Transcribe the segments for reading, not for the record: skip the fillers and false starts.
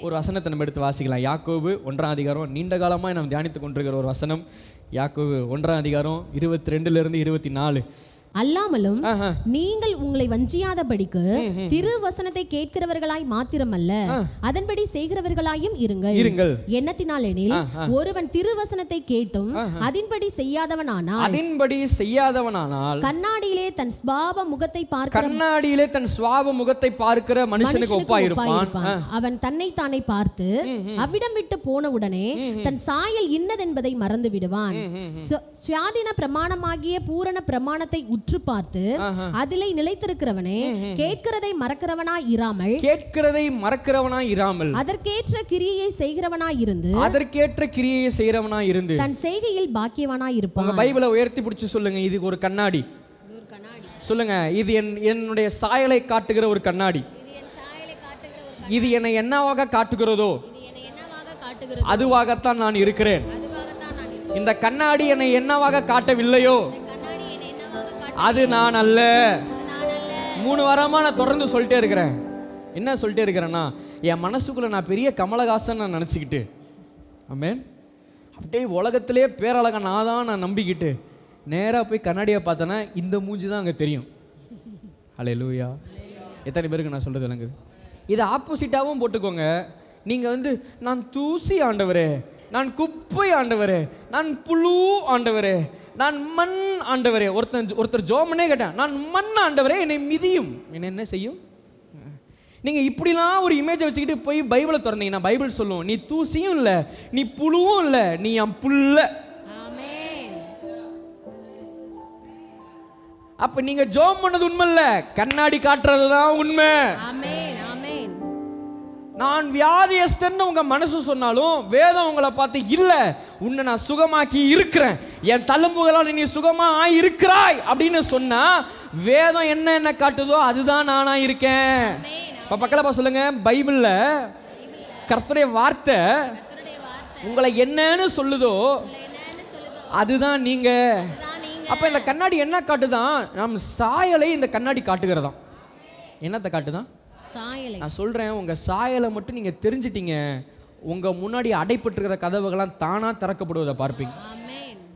ஒரு வசனத்தை நம்ம எடுத்து வாசிக்கலாம். யாக்கோபு 1 நீண்ட காலமாக நம்ம தியானித்துக் கொண்டிருக்கிற ஒரு வசனம். யாக்கோபு 1:22-24. அல்லாமலும் நீங்கள் உங்களை வஞ்சியாதபடிக்கு திருவசனத்தை கேட்கிறவர்களாய் மாத்திரமல்ல, அதன்படி செய்கிறவர்களாயும் இருங்கள். எண்ணத்தினால் எனில் ஒருவன் திருவசனத்தை கேட்டும் அதன்படி செய்யாதவனானால் கண்ணாடியிலே தன் சுபாவ முகத்தை பார்க்கிற மனுஷனுக்கு ஒப்பாயிருப்பான். அவன் தன்னை தானே பார்த்து அவ்விடம் விட்டு போனவுடனே தன் சாயல் இன்னதென்பதை மறந்து விடுவான். சுயாதீன பிரமாணமாகிய பூரண பிரமாணத்தை உற்று பார்த்து அதிலே நிலைத்திருக்கிறவனே கேட்கிறதை மறக்கிறவனாய் இராமல் அதற்கேற்ற கிரியையை செய்கிறவனாய் இருந்து தன் செய்கையில் பாக்கியவானாய் இருப்பான். உங்க பைபிளை உயர்த்தி பிடிச்சு சொல்லுங்க, இது ஒரு கண்ணாடி. சொல்லுங்க, இது என்னுடைய சாயலை காட்டுகிற ஒரு கண்ணாடி. இது என்னை என்னவாக காட்டுகிறதோ அதுவாகத்தான் நான் இருக்கிறேன். இந்த கண்ணாடி என்னை என்னவாக காட்டவில்லையோ அது நான் அல்ல. 3 வாரமா நான் தொடர்ந்து சொல்லிட்டே இருக்கிறேன். என்ன சொல்லிட்டே இருக்கிறேன்னா, என் மனசுக்குள்ள நான் பெரிய கமலஹாசன் நான் நினச்சிக்கிட்டு, ஆமென், அப்படியே உலகத்திலே பேரழக நான் நம்பிக்கிட்டு நேராக போய் கண்ணாடியை பார்த்தேன்னா இந்த மூஞ்சி தான் அங்கே தெரியும். ஹல்லேலூயா. எத்தனை பேருக்கு நான் சொல்கிறது விளங்குது? இதை ஆப்போசிட்டாகவும் போட்டுக்கோங்க. நீங்கள் நான் தூசி ஆண்டவரே, நான் குப்பை ஆண்டவரே, நான் புழு ஆண்டவரே, நான் மண் ஆண்டவரே. ஒருத்தர் ஜோமனே கேட்டேன், நான் மண் ஆண்டவரே, என்னை மிதியும், என்ன செய்யும்? நீங்கள் இப்படிலாம் ஒரு இமேஜை வச்சுக்கிட்டு போய் பைபிளை திறந்தீங்கன்னா பைபிள் சொல்லும், நீ தூசியும் இல்லை, நீ புழுவும் இல்லை, நீ என் புல்ல. அப்ப நீங்க ஜோம் பண்ணது உண்மை இல்ல, கண்ணாடி காட்டுறது தான் உண்மை. நான் வியாதியஸ்தன்னு உங்க மனசு சொன்னாலும் வேதம் உங்களை பார்த்து இல்ல, உன்னை நான் சுகமாக்கி இருக்கிறேன், என் தழும்புகளால் நீ சுகமா இருக்கிறாய் அப்படின்னு சொன்னா வேதம் என்ன காட்டுதோ அதுதான் நானா இருக்கேன். இப்ப பக்கத்துல சொல்லுங்க, பைபிள்ல கர்த்தருடைய வார்த்தை உங்களை என்னன்னு சொல்லுதோ அதுதான் நீங்க. அப்ப இந்த கண்ணாடி என்ன காட்டுதான்? நம் சாயலை இந்த கண்ணாடி காட்டுகிறதாம். என்னத்தை காட்டுதான்? நான் சொல்றேன், உங்க சாயலை மட்டும் நீங்க தெரிஞ்சிட்டீங்க, உங்க முன்னாடி அடைப்பட்டிருக்கிற கதவுகள்லாம் தானா திறக்கப்படுவதை பார்ப்பீங்க.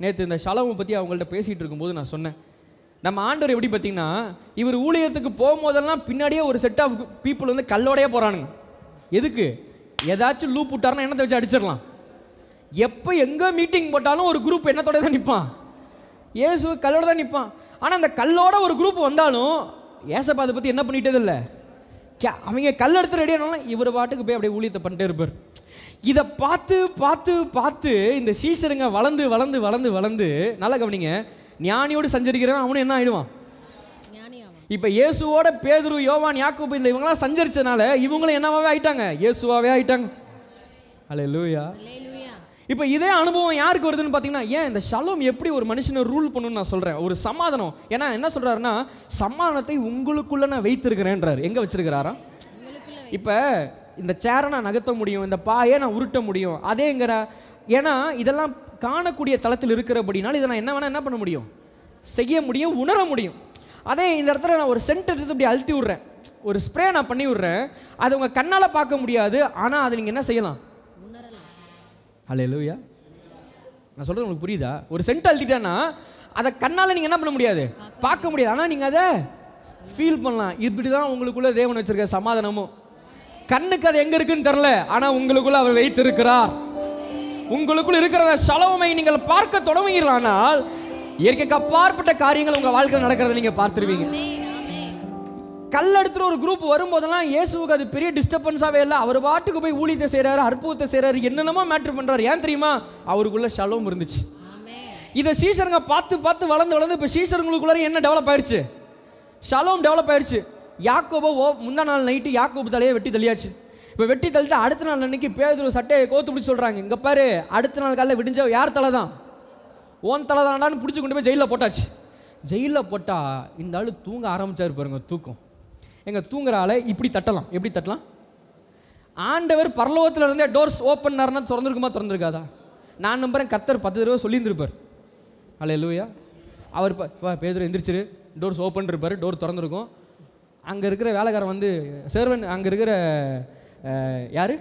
நேற்று இந்த ஷலோமை பத்தி அவங்கள்ட்ட பேசிட்டு இருக்கும்போது நான் சொன்னேன், நம்ம ஆண்டவர் எப்படி பார்த்தீங்கன்னா, இவர் ஊழியத்துக்கு போகும்போதெல்லாம் பின்னாடியே ஒரு செட் ஆஃப் பீப்புள் கல்லோடையே போறானுங்க. எதுக்கு? ஏதாச்சும் லூப் விட்டாருன்னா என்னத்தை வச்சு அடிச்சிடலாம். எப்போ எங்கே மீட்டிங் போட்டாலும் ஒரு குரூப் என்னத்தோட தான் நிற்பான், ஏசு கல்லோட தான் நிற்பான். ஆனால் அந்த கல்லோட ஒரு குரூப் வந்தாலும் ஏசப்பா அதை பற்றி என்ன பண்ணிட்டது இல்லை. அவங்க கல் எடுத்து ரெடி ஆனாலும் இவர் பாட்டுக்கு போய் அப்படியே ஊழியத்தை பண்ணிட்டே இருப்பார். இதை பார்த்து பார்த்து பார்த்து இந்த சீஷருங்க வளர்ந்து வளர்ந்து வளர்ந்து வளர்ந்து, நல்லா கவனிங்க, ஞானியோடு சஞ்சரிக்கிறவன் அவனு என்ன ஆயிடுவான்? இப்போ இயேசுவோட பேதுரு, யோவான், யாக்கோபு இந்த இவங்களாம் சஞ்சரிச்சனால இவங்களும் என்னவாவே ஆயிட்டாங்க? இயேசுவாவே ஆயிட்டாங்க. அல்லேலூயா. இப்போ இதே அனுபவம் யாருக்கு வருதுன்னு பார்த்தீங்கன்னா, ஏன் இந்த ஷலோம் எப்படி ஒரு மனுஷனை ரூல் பண்ணணும்னு நான் சொல்கிறேன், ஒரு சமாதானம். ஏன்னா என்ன சொல்கிறாருன்னா, சமாதானத்தை உங்களுக்குள்ளே நான் வைத்திருக்கிறேன்றார். எங்கே வச்சிருக்கிறாரா? இப்போ இந்த சேரை நான் நகர்த்த முடியும், இந்த பாயை நான் உருட்ட முடியும், அதேங்கிற. ஏன்னா இதெல்லாம் காணக்கூடிய தளத்தில் இருக்கிறபடினால இதை நான் என்ன வேணால் என்ன பண்ண முடியும், செய்ய முடியும், உணர முடியும். அதே இந்த இடத்துல நான் ஒரு சென்ட் எடுத்து இப்படி அழுத்தி விட்றேன், ஒரு ஸ்ப்ரே நான் பண்ணி விட்றேன், அது உங்கள் கண்ணால் பார்க்க முடியாது, ஆனால் அதை நீங்கள் என்ன செய்யலாம்? அல்லேலூயா. நான் சொல்கிறது உங்களுக்கு புரியுதா? ஒரு சென்ட் அழுத்திட்டேன்னா அதை கண்ணால் நீங்கள் என்ன பண்ண முடியாது, பார்க்க முடியாது, ஆனால் நீங்கள் அதை ஃபீல் பண்ணலாம். இப்படி தான் உங்களுக்குள்ளே தேவன் வச்சிருக்க சமாதானமும். கண்ணுக்கு அது எங்கே இருக்குன்னு தெரில, ஆனால் உங்களுக்குள்ள அவர் வைத்திருக்கிறார். உங்களுக்குள்ள இருக்கிற ஷலோமை நீங்கள் பார்க்க தொடங்குகிறீர்களானால் இயற்கைக்கு அப்பாற்பட்ட காரியங்கள் உங்கள் வாழ்க்கையில் நடக்கிறத நீங்கள் பார்த்துருவீங்க. கல் எடுத்துகிற ஒரு குரூப் வரும்போதெல்லாம் இயேசுவுக்கு அது பெரிய டிஸ்டர்பன்ஸாகவே இல்லை. அவர் பாட்டுக்கு போய் ஊழியத்தை செய்கிறாரு, அற்புதத்தை செய்கிறாரு, என்னென்னமோ மேட்ரு பண்ணுறாரு. ஏன் தெரியுமா? அவருக்குள்ள ஷலோம் இருந்துச்சு. இதை சீஷருங்க பார்த்து பார்த்து வளர்ந்து வளர்ந்து இப்போ சீஷருங்களுக்குள்ள என்ன டெவலப் ஆயிடுச்சு? ஷலோம் டெவலப் ஆயிடுச்சு. யாக்கோபோ முந்தா நாள் நைட்டு யாக்கோபு தலையை வெட்டி தள்ளியாச்சு. இப்போ வெட்டி தள்ளிட்டு அடுத்த நாள் அன்னைக்கு பேதுரு சட்டையை கோத்து பிடிச்சி சொல்கிறாங்க, இங்கே பாரு, அடுத்த நாள் காலையில் விடிஞ்ச யார் தலை தான்? ஓன் தலை தான்டான்னு பிடிச்சி கொண்டு போய் ஜெயிலில் போட்டாச்சு. ஜெயிலில் போட்டால் இந்த ஆள் தூங்க ஆரம்பிச்சாரு பாருங்க. தூக்கம் எங்கள் தூங்குற ஆளை இப்படி தட்டலாம். எப்படி தட்டலாம்? ஆண்டவர் பரலோகத்தில் இருந்தே டோர்ஸ் ஓப்பன்னார்னா திறந்துருக்குமா? திறந்துருக்காதா? நான் நம்புறேன் கர்த்தர் 10 தடவை சொல்லியிருந்திருப்பார். அல்லேலூயா. அவர் பேதுரு எந்திரிச்சிரு, டோர்ஸ் ஓப்பன் இருப்பார், டோர் திறந்துருக்கும். அங்கே இருக்கிற வேலைக்காரன் சர்வன், அங்கே இருக்கிற யார்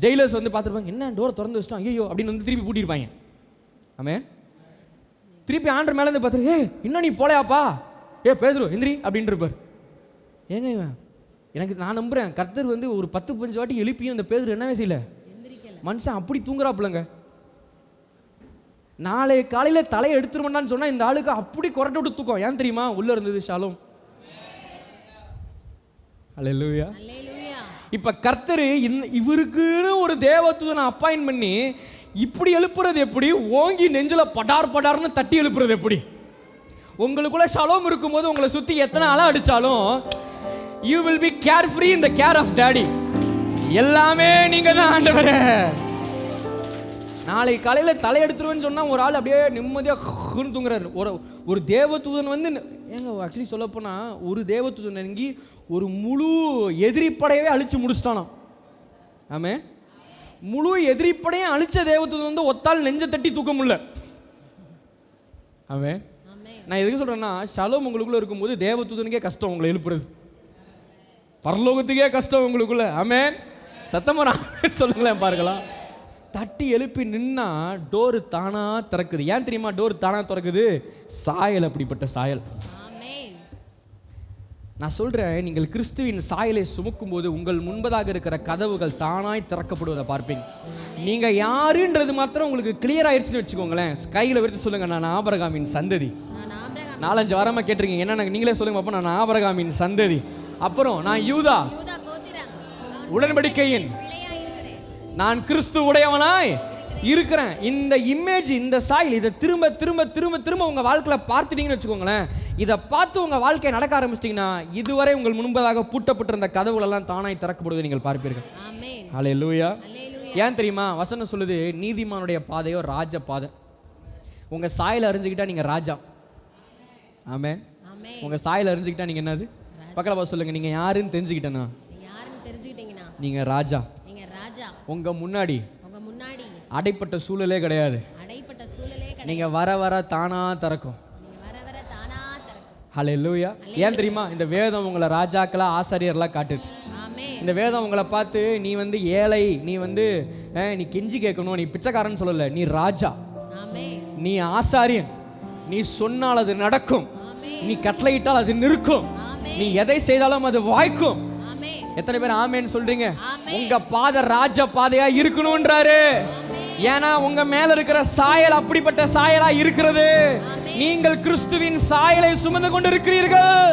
ஜெயிலர்ஸ் வந்து பார்த்துருப்பாங்க, என்ன டோர் திறந்து வச்சிட்டோம் ஐயோ அப்படின்னு வந்து திருப்பி பூட்டியிருப்பாங்க. ஆமென். திருப்பி ஆண்டர் மேலே இருந்து பார்த்துரு, இன்னும் நீ போலையாப்பா, பேதுரு எந்திரி அப்படின்னு இருப்பார். ஏங்க எனக்கு நான் நம்புறேன் கர்த்தர் வந்து ஒரு 10-15 வாட்டி எழுப்பியும் இந்த பேதுரு என்னவே செய்யல, மனுஷன் அப்படி தூங்குறாப்புலங்க. நாளை காலையில் தலையை எடுத்துருவேண்டான்னு சொன்னா இந்த ஆளுக்கு அப்படி கொரட்டை விட்டு தூக்கம். ஏன் தெரியுமா? உள்ள இருந்தது ஷாலோம். அல்லேலூயா. இப்ப கர்த்தர் இவருக்குன்னு ஒரு தேவதூதனை அப்பாயின்ட் பண்ணி இப்படி எழுப்புறது எப்படி? ஓங்கி நெஞ்சில படார் படார்னு தட்டி எழுப்புறது எப்படி? உங்களுக்குள்ள ஷாலோம் இருக்கும்போது உங்களை சுத்தி எத்தனை அலை அடிச்சாலும் you will be carefree in the care of daddy. எல்லாமே நீங்க தான் ஆண்டவரே. நாளை காலையில் தலை எடுத்துருவேன்னு சொன்னா ஒரு ஆள் அப்படியே நிம்மதியாக தூங்குறாரு. ஒரு தேவதூதன் வந்து ஏங்க ஆக்சுவலி சொல்லப்போனா ஒரு தேவதூதன் நெருங்கி ஒரு முழு எதிரிப்படையவே அழிச்சு முடிச்சிட்டானாம். ஆமே, முழு எதிரிப்படையை அழிச்ச தேவதூதன் வந்து ஒத்தால் நெஞ்ச தட்டி தூக்க முடியல. ஆமே, நான் எதுக்கு சொல்றேன்னா ஷாலோம் உங்களுக்குள்ள இருக்கும்போது தேவதூதனுக்கே கஷ்டம் உங்களை எழுப்புறது, பரலோகத்துக்கே கஷ்டம் உங்களுக்குள்ள. ஆமென். சத்தமா சொல்லுங்களேன் பார்க்கலாம். தட்டி எழுப்பி நின்னா டோரு தானா திறக்குது. ஏன் தெரியுமா டோர் தானா திறக்குது? சாயல், அப்படிப்பட்ட சாயல். நான் சொல்றேன், நீங்கள் கிறிஸ்துவின் சாயலை சுமக்கும் போது உங்கள் முன்பதாக இருக்கிற கதவுகள் தானாய் திறக்கப்படுவதை பார்ப்பீங்க. நீங்க யாருன்றது மாத்திரம் உங்களுக்கு கிளியர் ஆயிடுச்சுன்னு வச்சுக்கோங்களேன். கையில விரித்து சொல்லுங்க, நான் ஆபிரகாமின் சந்ததி. 4-5 வாரமா கேட்டிருக்கீங்க, என்ன நீங்களே சொல்லுங்க பாப்பா. நான் ஆபிரகாமின் சந்ததி. அப்புறம் நான் யூதா உடன்படிக்கையின், நான் கிறிஸ்து உடையவனாய் இருக்கிறேன். இந்த இமேஜ், இந்த சாயல், இதை திரும்ப திரும்ப திரும்ப திரும்ப உங்க வாழ்க்கையில பார்த்துட்டீங்கன்னு வச்சுக்கோங்களேன். இதை பார்த்து உங்க வாழ்க்கையை நடக்க ஆரம்பிச்சிட்டீங்கன்னா இதுவரை உங்கள் முன்பதாக பூட்டப்பட்டிருந்த கதவுகள் எல்லாம் தானாய் திறக்கப்படுவதை நீங்கள் பார்ப்பீர்கள். ஹல்லேலூயா. ஏன் தெரியுமா? வசனம் சொல்லுது, நீதிமானுடைய பாதையோ ராஜ பாதை. உங்க சாயலை அறிஞ்சுக்கிட்டா நீங்க ராஜா. ஆமென். உங்க சாயலை அறிஞ்சுக்கிட்டா நீங்க என்னது? பக்கத்துல பார்த்து சொல்லுங்க, நீங்க யாருன்னு தெரிஞ்சுக்கிட்டேன்னா நீங்க ராஜா. உங்க முன்னாடி அடைப்பட்ட சூழலே கிடையாது. நீங்க வர வர தானா திறக்கும். ஹல்லேலூயா. ஏன் தெரியுமா? இந்த வேதம் உங்களை ராஜாக்களா ஆசாரியர்களா காட்டுது. இந்த வேதம் உங்களை பார்த்து நீ வந்து ஏழை, நீ வந்து நீ கெஞ்சி கேட்கணும், நீ பிச்சைக்காரன் சொல்லல, நீ ராஜா, நீ ஆசாரியன், நீ சொன்னால் அது நடக்கும், நீ கட்டளையிட்டால் அது நிற்கும், நீ எதை செய்தாலும் அது வாய்க்கும். எத்தனை பேர் ஆமேன்னு சொல்றீங்க? உங்க பாதை ராஜ பாதையா இருக்கணும்ன்றாரு. ஏன்னா உங்க மேல இருக்கிற சாயல் அப்படிப்பட்ட சாயலா இருக்கிறது. நீங்கள் கிறிஸ்துவின் சாயலை சுமந்து கொண்டு இருக்கிறீர்கள்.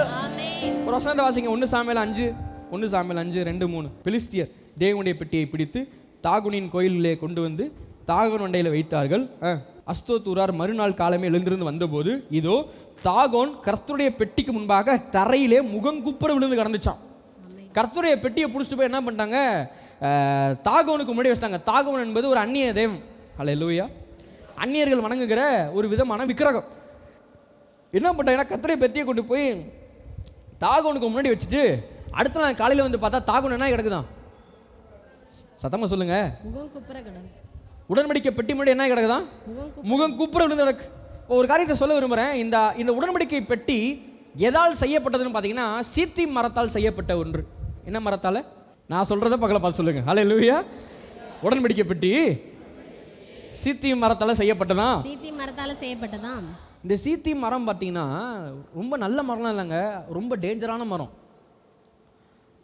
ஒரு வசனத்தை வாசிங்க. 1 சாமுவேல் 5:2-3. பெலிஸ்தியர் தேவனுடைய பெட்டியை பிடித்து தாகுனின் கோயிலிலே கொண்டு வந்து தாகோன் அண்டையில் வைத்தார்கள். அஸ்தோத்தூரார் மறுநாள் காலமே எழுந்திருந்து வந்தபோது இதோ தாகோன் கர்த்தருடைய பெட்டிக்கு முன்பாக தரையிலே முகங்குப்புற விழுந்து கிடந்துச்சான். கர்த்தருடைய பெட்டியை பிடிச்சிட்டு போய் என்ன பண்ணிட்டாங்க? தாகோனுக்கு முன்னாடி வச்சிட்டாங்க. தாகோன் என்பது ஒரு அந்நிய தெய்வம். ஹல்லேலூயா. அந்நியர்கள் வணங்குகிற ஒரு விதமான விக்கிரகம். என்ன பண்ணிட்டாங்கன்னா கர்த்தருடைய பெட்டியை கொண்டு போய் தாகோனுக்கு முன்னாடி வச்சுட்டு அடுத்த நாள் காலையில் வந்து பார்த்தா தாகோன் என்ன கிடக்குதான்? சத்தமா சொல்லுங்க. உடன்படிக்கை பெட்டி முன்னாடி என்ன கிடக்குதான்? முகம் குப்புற விழுந்து கிடக்கு. ஒரு காரியத்தை சொல்ல விரும்புகிறேன். இந்த உடன்படிக்கை பெட்டி எதால் செய்யப்பட்டதுன்னு பார்த்தீங்கன்னா சீத்தி மரத்தால் செய்யப்பட்ட ஒன்று. என்ன மரத்தால்? நான் சொல்கிறத பக்கத்தில் பார்த்து சொல்லுங்க. ஹல்லேலூயா. உடன்படிக்கை பெட்டி சீத்தி மரத்தால் செய்யப்பட்டதான். இந்த சீத்தி மரம் பார்த்தீங்கன்னா ரொம்ப நல்ல மரம்லாம் இல்லைங்க, ரொம்ப டேஞ்சரான மரம்.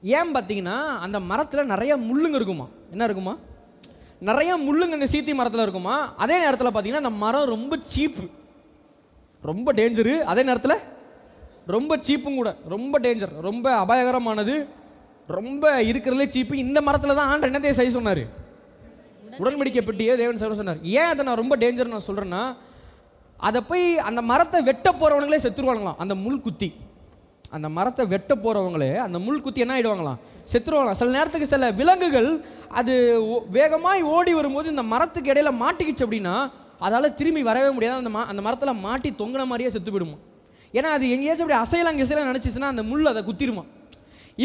ஏன் பார்த்தீங்கன்னா அந்த மரத்தில் நிறைய முள்ளுங்க இருக்குமா. என்ன இருக்குமா? நிறைய முள்ளுங்க இந்த சீத்தி மரத்தில் இருக்குமா. அதே நேரத்தில் பார்த்தீங்கன்னா அந்த மரம் ரொம்ப சீப்பு, ரொம்ப டேஞ்சரு. அதே நேரத்தில் ரொம்ப சீப்பும் கூட, ரொம்ப டேஞ்சர், ரொம்ப அபாயகரமானது, ரொம்ப இருக்கிறதுலே சீப்பு. இந்த மரத்தில் தான் ஆண்டவர் என்னத்தையே செய்ய சொன்னார்? உடன்படிக்கை பெட்டியே தேவன் செய்ய சொன்னார். ஏன் அதை நான் ரொம்ப டேஞ்சர் நான் சொல்கிறேன்னா, அதை போய் அந்த மரத்தை வெட்ட போகிறவங்களே செத்துருவாங்களாம். அந்த முள் குத்தி, அந்த மரத்தை வெட்ட போகிறவங்களே அந்த முள் குத்தி என்ன ஆகிடுவாங்களாம்? செத்துருவாங்களாம். சில நேரத்துக்கு சில விலங்குகள் அது வேகமாய் ஓடி வரும்போது இந்த மரத்துக்கு இடையில மாட்டிக்கிச்சு அப்படின்னா அதால் திரும்பி வரவே முடியாது. அந்த மரத்தில் மாட்டி தொங்கின மாதிரியே செத்து போயிடுமா. ஏன்னா அது எங்கேயாச்சும் அப்படி அசையலாம் நினச்சிச்சுன்னா அந்த முள் அதை குத்திடுமா.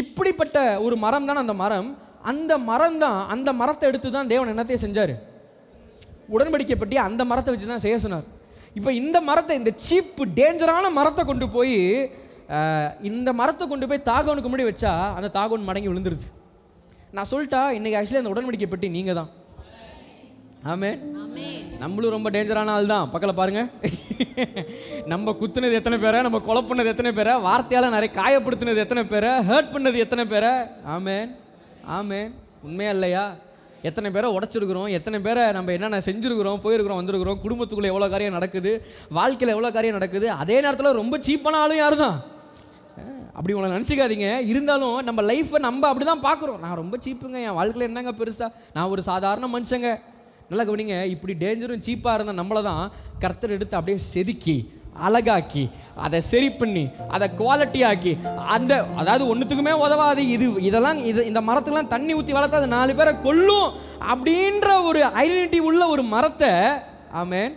இப்படிப்பட்ட ஒரு மரம் தான் அந்த மரம். அந்த மரத்தை எடுத்து தான் தேவன் என்னத்தையே செஞ்சார்? உடன்படிக்கை பற்றி அந்த மரத்தை வச்சு தான் செய்ய சொன்னார். இப்போ இந்த மரத்தை, இந்த சீப்பு டேஞ்சரான மரத்தை கொண்டு போய் தாகோனுக்கு முன்னாடி வச்சா அந்த தாகோன் மடங்கி விழுந்துருது. நான் சொல்லிட்டா இன்னைக்கு ஆக்சுவலி அந்த உடன்படிக்கை பெட்டி நீங்கள் தான். ஆமென். நம்மளும் ரொம்ப டேஞ்சரான ஆள் தான். பக்கத்தில் பாருங்க, நம்ம குத்துனது எத்தனை பேரை, நம்ம கொலை பண்ணது எத்தனை பேரை, வார்த்தையால் நிறைய காயப்படுத்தினது எத்தனை பேரை, ஹர்ட் பண்ணது எத்தனை பேரை. ஆமென் ஆமென். உண்மையா இல்லையா? எத்தனை பேரை உடச்சிருக்கிறோம், எத்தனை பேரை நம்ம என்னென்ன செஞ்சுருக்கிறோம், போயிருக்கிறோம், வந்திருக்கிறோம். குடும்பத்துக்குள்ளே எவ்வளோ காரியம் நடக்குது, வாழ்க்கையில் எவ்வளோ காரியம் நடக்குது. அதே நேரத்தில் ரொம்ப சீப்பான ஆளும் யாரு தான். அப்படி உங்களை நினச்சிக்காதீங்க. இருந்தாலும் நம்ம லைஃப்பை நம்ம அப்படி தான் பார்க்குறோம். நான் ரொம்ப சீப்புங்க, என் வாழ்க்கையில் என்னங்க பெருசா, நான் ஒரு சாதாரண மனுஷங்க. நல்லா கவனிங்க, இப்படி டேஞ்சரும் சீப்பாக இருந்த நம்மளை தான் கர்த்தர் எடுத்து அப்படியே செதுக்கி அழகாக்கி அதை சரி பண்ணி அதை குவாலிட்டி ஆக்கி அந்த அதாவது ஒன்றுத்துக்குமே உதவாது இதெல்லாம் இந்த மரத்துக்கெல்லாம் தண்ணி ஊற்றி வளர்த்தா அது 4 பேரை கொல்லும் அப்படின்ற ஒரு ஐடென்டிட்டி உள்ள ஒரு மரத்தை, ஆமென்,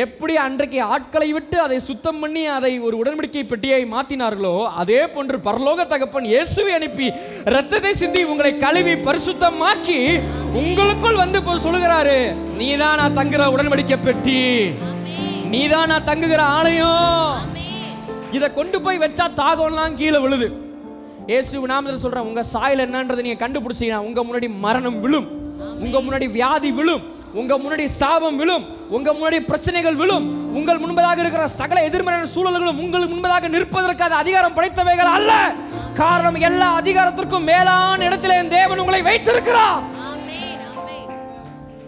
எப்படி அன்றைக்கு ஆட்களை விட்டு அதை சுத்தம் பண்ணி அதை ஒரு உடன்படிக்கை பெட்டியை மாற்றினார்களோ அதே போன்று பரலோக தகப்பன் இயேசுவை அனுப்பி இரத்தத்தை சிந்தி உங்களை கழுவி பரிசுத்தமாக்கி உங்களுக்குள் வந்து சொல்லுகிறாரு, நீதான் நான் தங்குற உடன்படிக்கை பெட்டி, நீதான் நான் தங்குகிற ஆலயம். இதை கொண்டு போய் வச்சா தாகம்லாம் கீழே விழுது. இயேசு நாமத்தில் சொல்றேன், உங்க சாயல் என்னன்றதை நீங்க கண்டுபிடிச்சீங்கன்னா உங்க முன்னாடி மரணம் விழும், உங்க முன்னாடி வியாதி விழும், உங்க முன்னாடி சாபம் விழும், உங்க முன்னாடி பிரச்சனைகள் விழும். உங்கள் முன்பதாக இருக்கிற சகல எதிர்மறையான சூழல்களும் உங்களுக்கு முன்பதாக நிற்பதற்கு அது அதிகாரம் படைத்தவைகள் அல்ல. காரணம், எல்லா அதிகாரத்திற்கும் மேலான இடத்திலே தேவன் உங்களை வைத்திருக்கிறார்.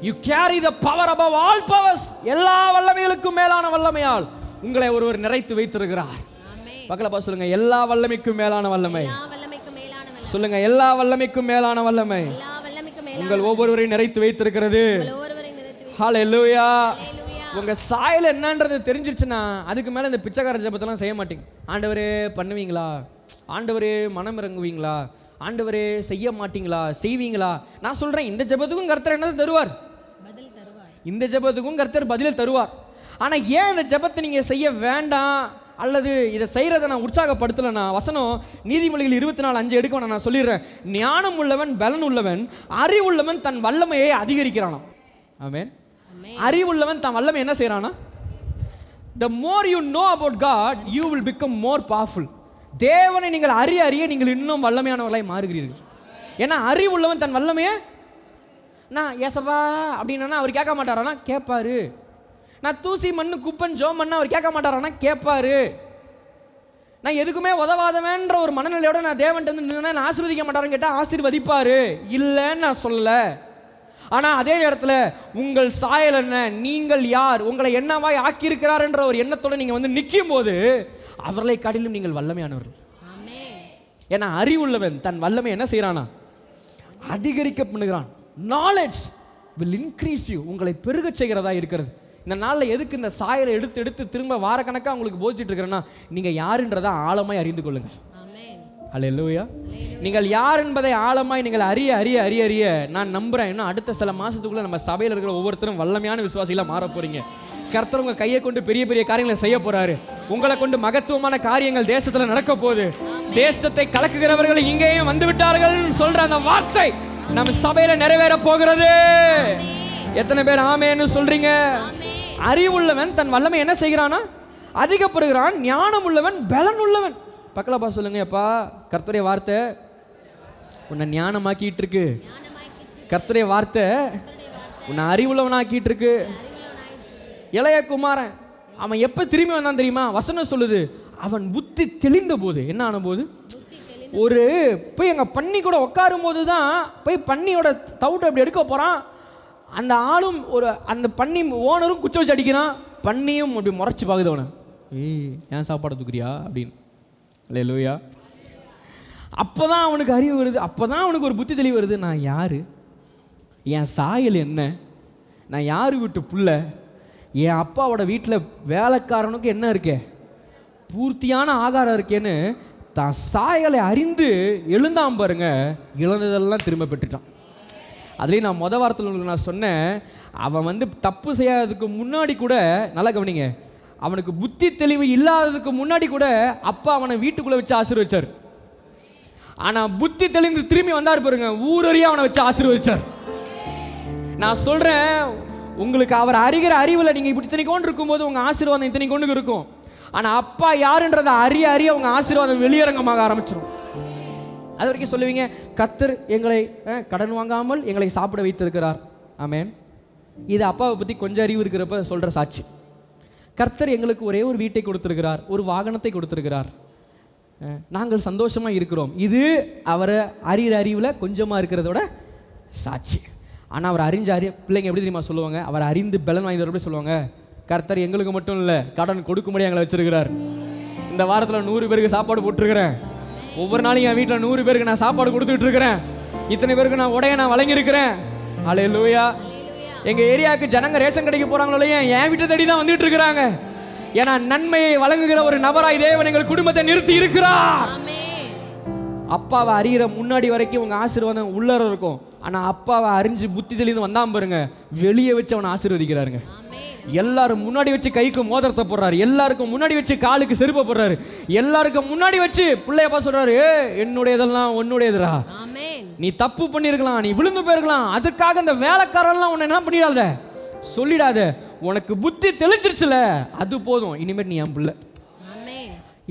You carry the power above all powers. எல்லா வல்லமைகளுக்கும் மேலான வல்லமையால் உங்களை ஒருவர் நிறைத்து வைத்திருக்கிறார். பக்கத்துல பார்த்து சொல்லுங்க, எல்லா வல்லமைக்கும் மேலான வல்லமை. சொல்லுங்க, எல்லா வல்லமைக்கும் மேலான வல்லமை உங்கள் ஒவ்வொருவரையும் நிறைத்து வைத்திருக்கிறது. ஹல்லேலூயா. உங்க சாயல் என்னன்றது தெரிஞ்சிருச்சுன்னா அதுக்கு மேல இந்த பிச்சைக்கார ஜெபத்தெல்லாம் செய்ய மாட்டீங்க. ஆண்டவரே பண்ணுவீங்களா, ஆண்டவரே மனம் இறங்குவீங்களா, ஆண்டவரே செய்ய மாட்டீங்களா, செய்வீங்களா? நான் சொல்றேன், இந்த ஜெபத்துக்கும் கர்த்தர் என்னது தருவார், இந்த ஜெபத்துக்கும் கர்த்தர் பதில் தருவார். ஆனா ஏன் இந்த ஜெபத்தை நீங்க செய்ய வேண்டாம் அல்லது இதை செய்யறதை நான் உற்சாகப்படுத்தலைன்னா, வசனம் நீதிமொழிகள் 24:5 எடுக்கணும். நான் சொல்லிடுறேன், ஞானம் உள்ளவன் பலன் உள்ளவன், அறிவுள்ளவன் தன் வல்லமையை அதிகரிக்கிறானா. ஆமென். அறிவுள்ளவன் தன் வல்லமை என்ன செய்யறானா? The more you know about God, you will become more powerful. தேவனை நீங்கள் அறிய அறிய நீங்கள் இன்னும் வல்லமையானவர்களாய் மாறுகிறீர்கள். ஏன்னா அறிவுள்ளவன் தன் வல்லமையை, நான் ஏசப்பா அப்படின்னா அவர் கேட்க மாட்டாரானா? கேட்பாரு. நான் தூசி மண்ணு குப்பன் ஜோம் பண்ண அவர் கேட்க மாட்டாரானா? கேட்பாரு. நான் எதுக்குமே உதவாதவன்ற ஒரு மனநிலையோட நான் தேவன்ட்டு வந்து நின்று ஆசீர்வதிக்க மாட்டாருன்னு கேட்டால் ஆசீர்வதிப்பாரு, இல்லைன்னு நான் சொல்லலை. ஆனால் அதே நேரத்தில் உங்கள் சாயல் என்ன, நீங்கள் யார், உங்களை என்னவாய் ஆக்கியிருக்கிறார் என்ற ஒரு எண்ணத்தோடு நீங்கள் வந்து நிற்கும் போது அவர்களை காட்டிலும் நீங்கள் வல்லமையானவர்கள். ஏன்னா அறிவுள்ளவன் தன் வல்லமை என்ன செய்கிறானா? அதிகரிக்க பண்ணுகிறான். நாலேஜ் வில் இன்க்ரீஸ் யூ, உங்களை பெருக செய்கிறதா இருக்கிறது. இந்த நாளில் எதுக்கு இந்த சாயலை எடுத்து எடுத்து திரும்ப வாரக்கணக்காக உங்களுக்கு போதிச்சுட்டு இருக்கிறேன்னா, நீங்கள் யாருன்றதை ஆழமாய் அறிந்து கொள்ளுங்கள். ஹல்லேலூயா. நீங்கள் யார் என்பதை ஆழமாய் நீங்கள் அறிய அறிய அறிய அறிய நான் நம்புகிறேன், இன்னும் அடுத்த சில மாதத்துக்குள்ளே நம்ம சபையில் இருக்கிற ஒவ்வொருத்தரும் வல்லமையான விசுவாசிகளாக மாற போகிறீங்க. கர்த்தர் உங்கள் கையை கொண்டு பெரிய பெரிய காரியங்களை செய்ய போகிறாரு. உங்களை கொண்டு மகத்துவமான காரியங்கள் தேசத்தில் நடக்க போகுது. தேசத்தை கலக்குகிறவர்கள் இங்கேயும் வந்து விட்டார்கள் சொல்கிற அந்த வார்த்தை நம்ம சபையில் நிறைவேற போகிறது. எத்தனை பேர் ஆமேன்னு சொல்றீங்க? அறிவுள்ளவன் தன் வல்லமை என்ன செய்கிறானா? அதிகப்படுகிறான். ஞானம் உள்ளவன் பலன் உள்ளவன். பக்கல பா சொல்லுங்க, அப்பா கர்த்தருடைய வார்த்தை உன்னை ஞானமாக்கிட்டு இருக்கு. கர்த்தருடைய வார்த்தை உன்னை அறிவுள்ளவனாக்கிட்டு இருக்கு. இளைய குமாரன் அவன் எப்ப திரும்பி வந்தான் தெரியுமா? வசனம் சொல்லுது, அவன் புத்தி தெளிந்த போது. என்ன ஆன போது? ஒரு போய் எங்க பண்ணி கூட உட்காரும் போது தான் போய் பண்ணியோட தவுட்டை அப்படி எடுக்க போறான். அந்த ஆளும் ஒரு அந்த பண்ணி ஓனரும் குச்ச வச்சு அடிக்கிறான். பண்ணியும் அப்படி முறைச்சு பாக்குது அவனை, ஏய் ஏன் சாப்பாடு தூக்குறியா அப்படின்னு. அல்லேலூயா. அப்போதான் அவனுக்கு அறிவு வருது, அப்போதான் அவனுக்கு ஒரு புத்தி தெளிவு வருது. நான் யாரு, என் சாயல் என்ன, நான் யாரு வீட்டு புள்ள, என் அப்பாவோட வீட்டில் வேலைக்காரனுக்கு என்ன இருக்கே, பூர்த்தியான ஆகாரம் இருக்கேன்னு தான் சாயலை அறிந்து எழுந்தாம் பாருங்க. இழந்ததெல்லாம் திரும்ப பெற்றுட்டான். அதுலேயும் நான் வாரத்தில் உங்களுக்கு நான் சொன்னேன், அவன் வந்து தப்பு செய்யாததுக்கு முன்னாடி கூட, நல்லா கவனிங்க, அவனுக்கு புத்தி தெளிவு இல்லாததுக்கு முன்னாடி கூட அப்பா அவனை வீட்டுக்குள்ளே வச்சு ஆசீர்வதிச்சார். ஆனால் புத்தி தெளிந்து திரும்பி வந்தார் பாருங்க, ஊரறியா அவனை வச்சு ஆசீர்வதிச்சார். நான் சொல்கிறேன், உங்களுக்கு அவர் அறிகிற அறிவில் நீங்கள் இப்படி இத்தனை கொண்டு இருக்கும்போது உங்கள் ஆசீர்வாதம் இத்தனை கொண்டு இருக்கும். ஆனால் அப்பா யாருன்றதை அறிய அறிய உங்கள் ஆசீர்வாதம் வெளியரங்கமாக ஆரம்பிச்சிடும். அது வரைக்கும் சொல்லுவீங்க, கர்த்தர் எங்களை கடன் வாங்காமல் எங்களை சாப்பிட வைத்திருக்கிறார். ஆமென். இது அப்பாவை பற்றி கொஞ்சம் அறிவு இருக்கிறப்ப சொல்கிற சாட்சி. கர்த்தர் எங்களுக்கு ஒரே ஒரு வீட்டை கொடுத்திருக்கிறார், ஒரு வாகனத்தை கொடுத்திருக்கிறார், நாங்கள் சந்தோஷமாக இருக்கிறோம். இது அவரை அறிகிற அறிவில் கொஞ்சமாக இருக்கிறதோட சாட்சி. ஆனால் அவர் அறிஞ்ச பிள்ளைங்க எப்படி தெரியுமா சொல்லுவாங்க? அவர் அறிந்து பலன் வாய்ந்தவர் சொல்லுவாங்க, கர்த்தர் எங்களுக்கு மட்டும் இல்லை, கடன் கொடுக்கும்படி எங்களை வச்சிருக்கிறார். இந்த வாரத்தில் 100 பேருக்கு சாப்பாடு போட்டிருக்கிறேன். ஒவ்வொரு நாளையும் என் வீட்டில் 100 பேருக்கு நான் சாப்பாடு கொடுத்துட்டு இருக்கிறேன். இத்தனை பேருக்கு நான் உடைய நான் வழங்கியிருக்கிறேன். ஹல்லேலூயா. எங்கள் ஏரியாவுக்கு ஜனங்க ரேஷன் கடைக்கு போகிறாங்களோ இல்லையா, என் வீட்டை தேடி தான் வந்துட்டு இருக்கிறாங்க. ஏன்னா நன்மையை வழங்குகிற ஒரு நபராய் தேவன் எங்கள் குடும்பத்தை நிறுத்தி இருக்கிறார். அப்பாவை அறிகிற முன்னாடி வரைக்கும் உங்கள் ஆசீர்வாதம் உள்ளர இருக்கும். ஆனால் அப்பாவை அறிஞ்சு புத்தி தெளிந்து வந்தான் பாருங்க, வெளியே வச்சு அவனை ஆசீர்வதிக்கிறாருங்க. எல்லாரும் முன்னாடி வச்சு கைக்கு மோதிரத்தை போடுறாரு, எல்லாருக்கும் முன்னாடி வச்சு காலுக்கு செருப்பை போடுறாரு, எல்லாருக்கும் முன்னாடி வச்சு பிள்ளையப்பா சொல்றாரு, என்னுடையதெல்லாம் உன்னுடையதுரா, நீ தப்பு பண்ணிருக்கலாம், நீ விழுந்து போயிருக்கலாம், அதுக்காக அந்த வேலைக்காரெல்லாம் உன்னை என்ன பண்ணிடாத, சொல்லிடாத, உனக்கு புத்தி தெளிஞ்சிருச்சுல, அது போதும், இனிமேல் நீ என் பிள்ளை.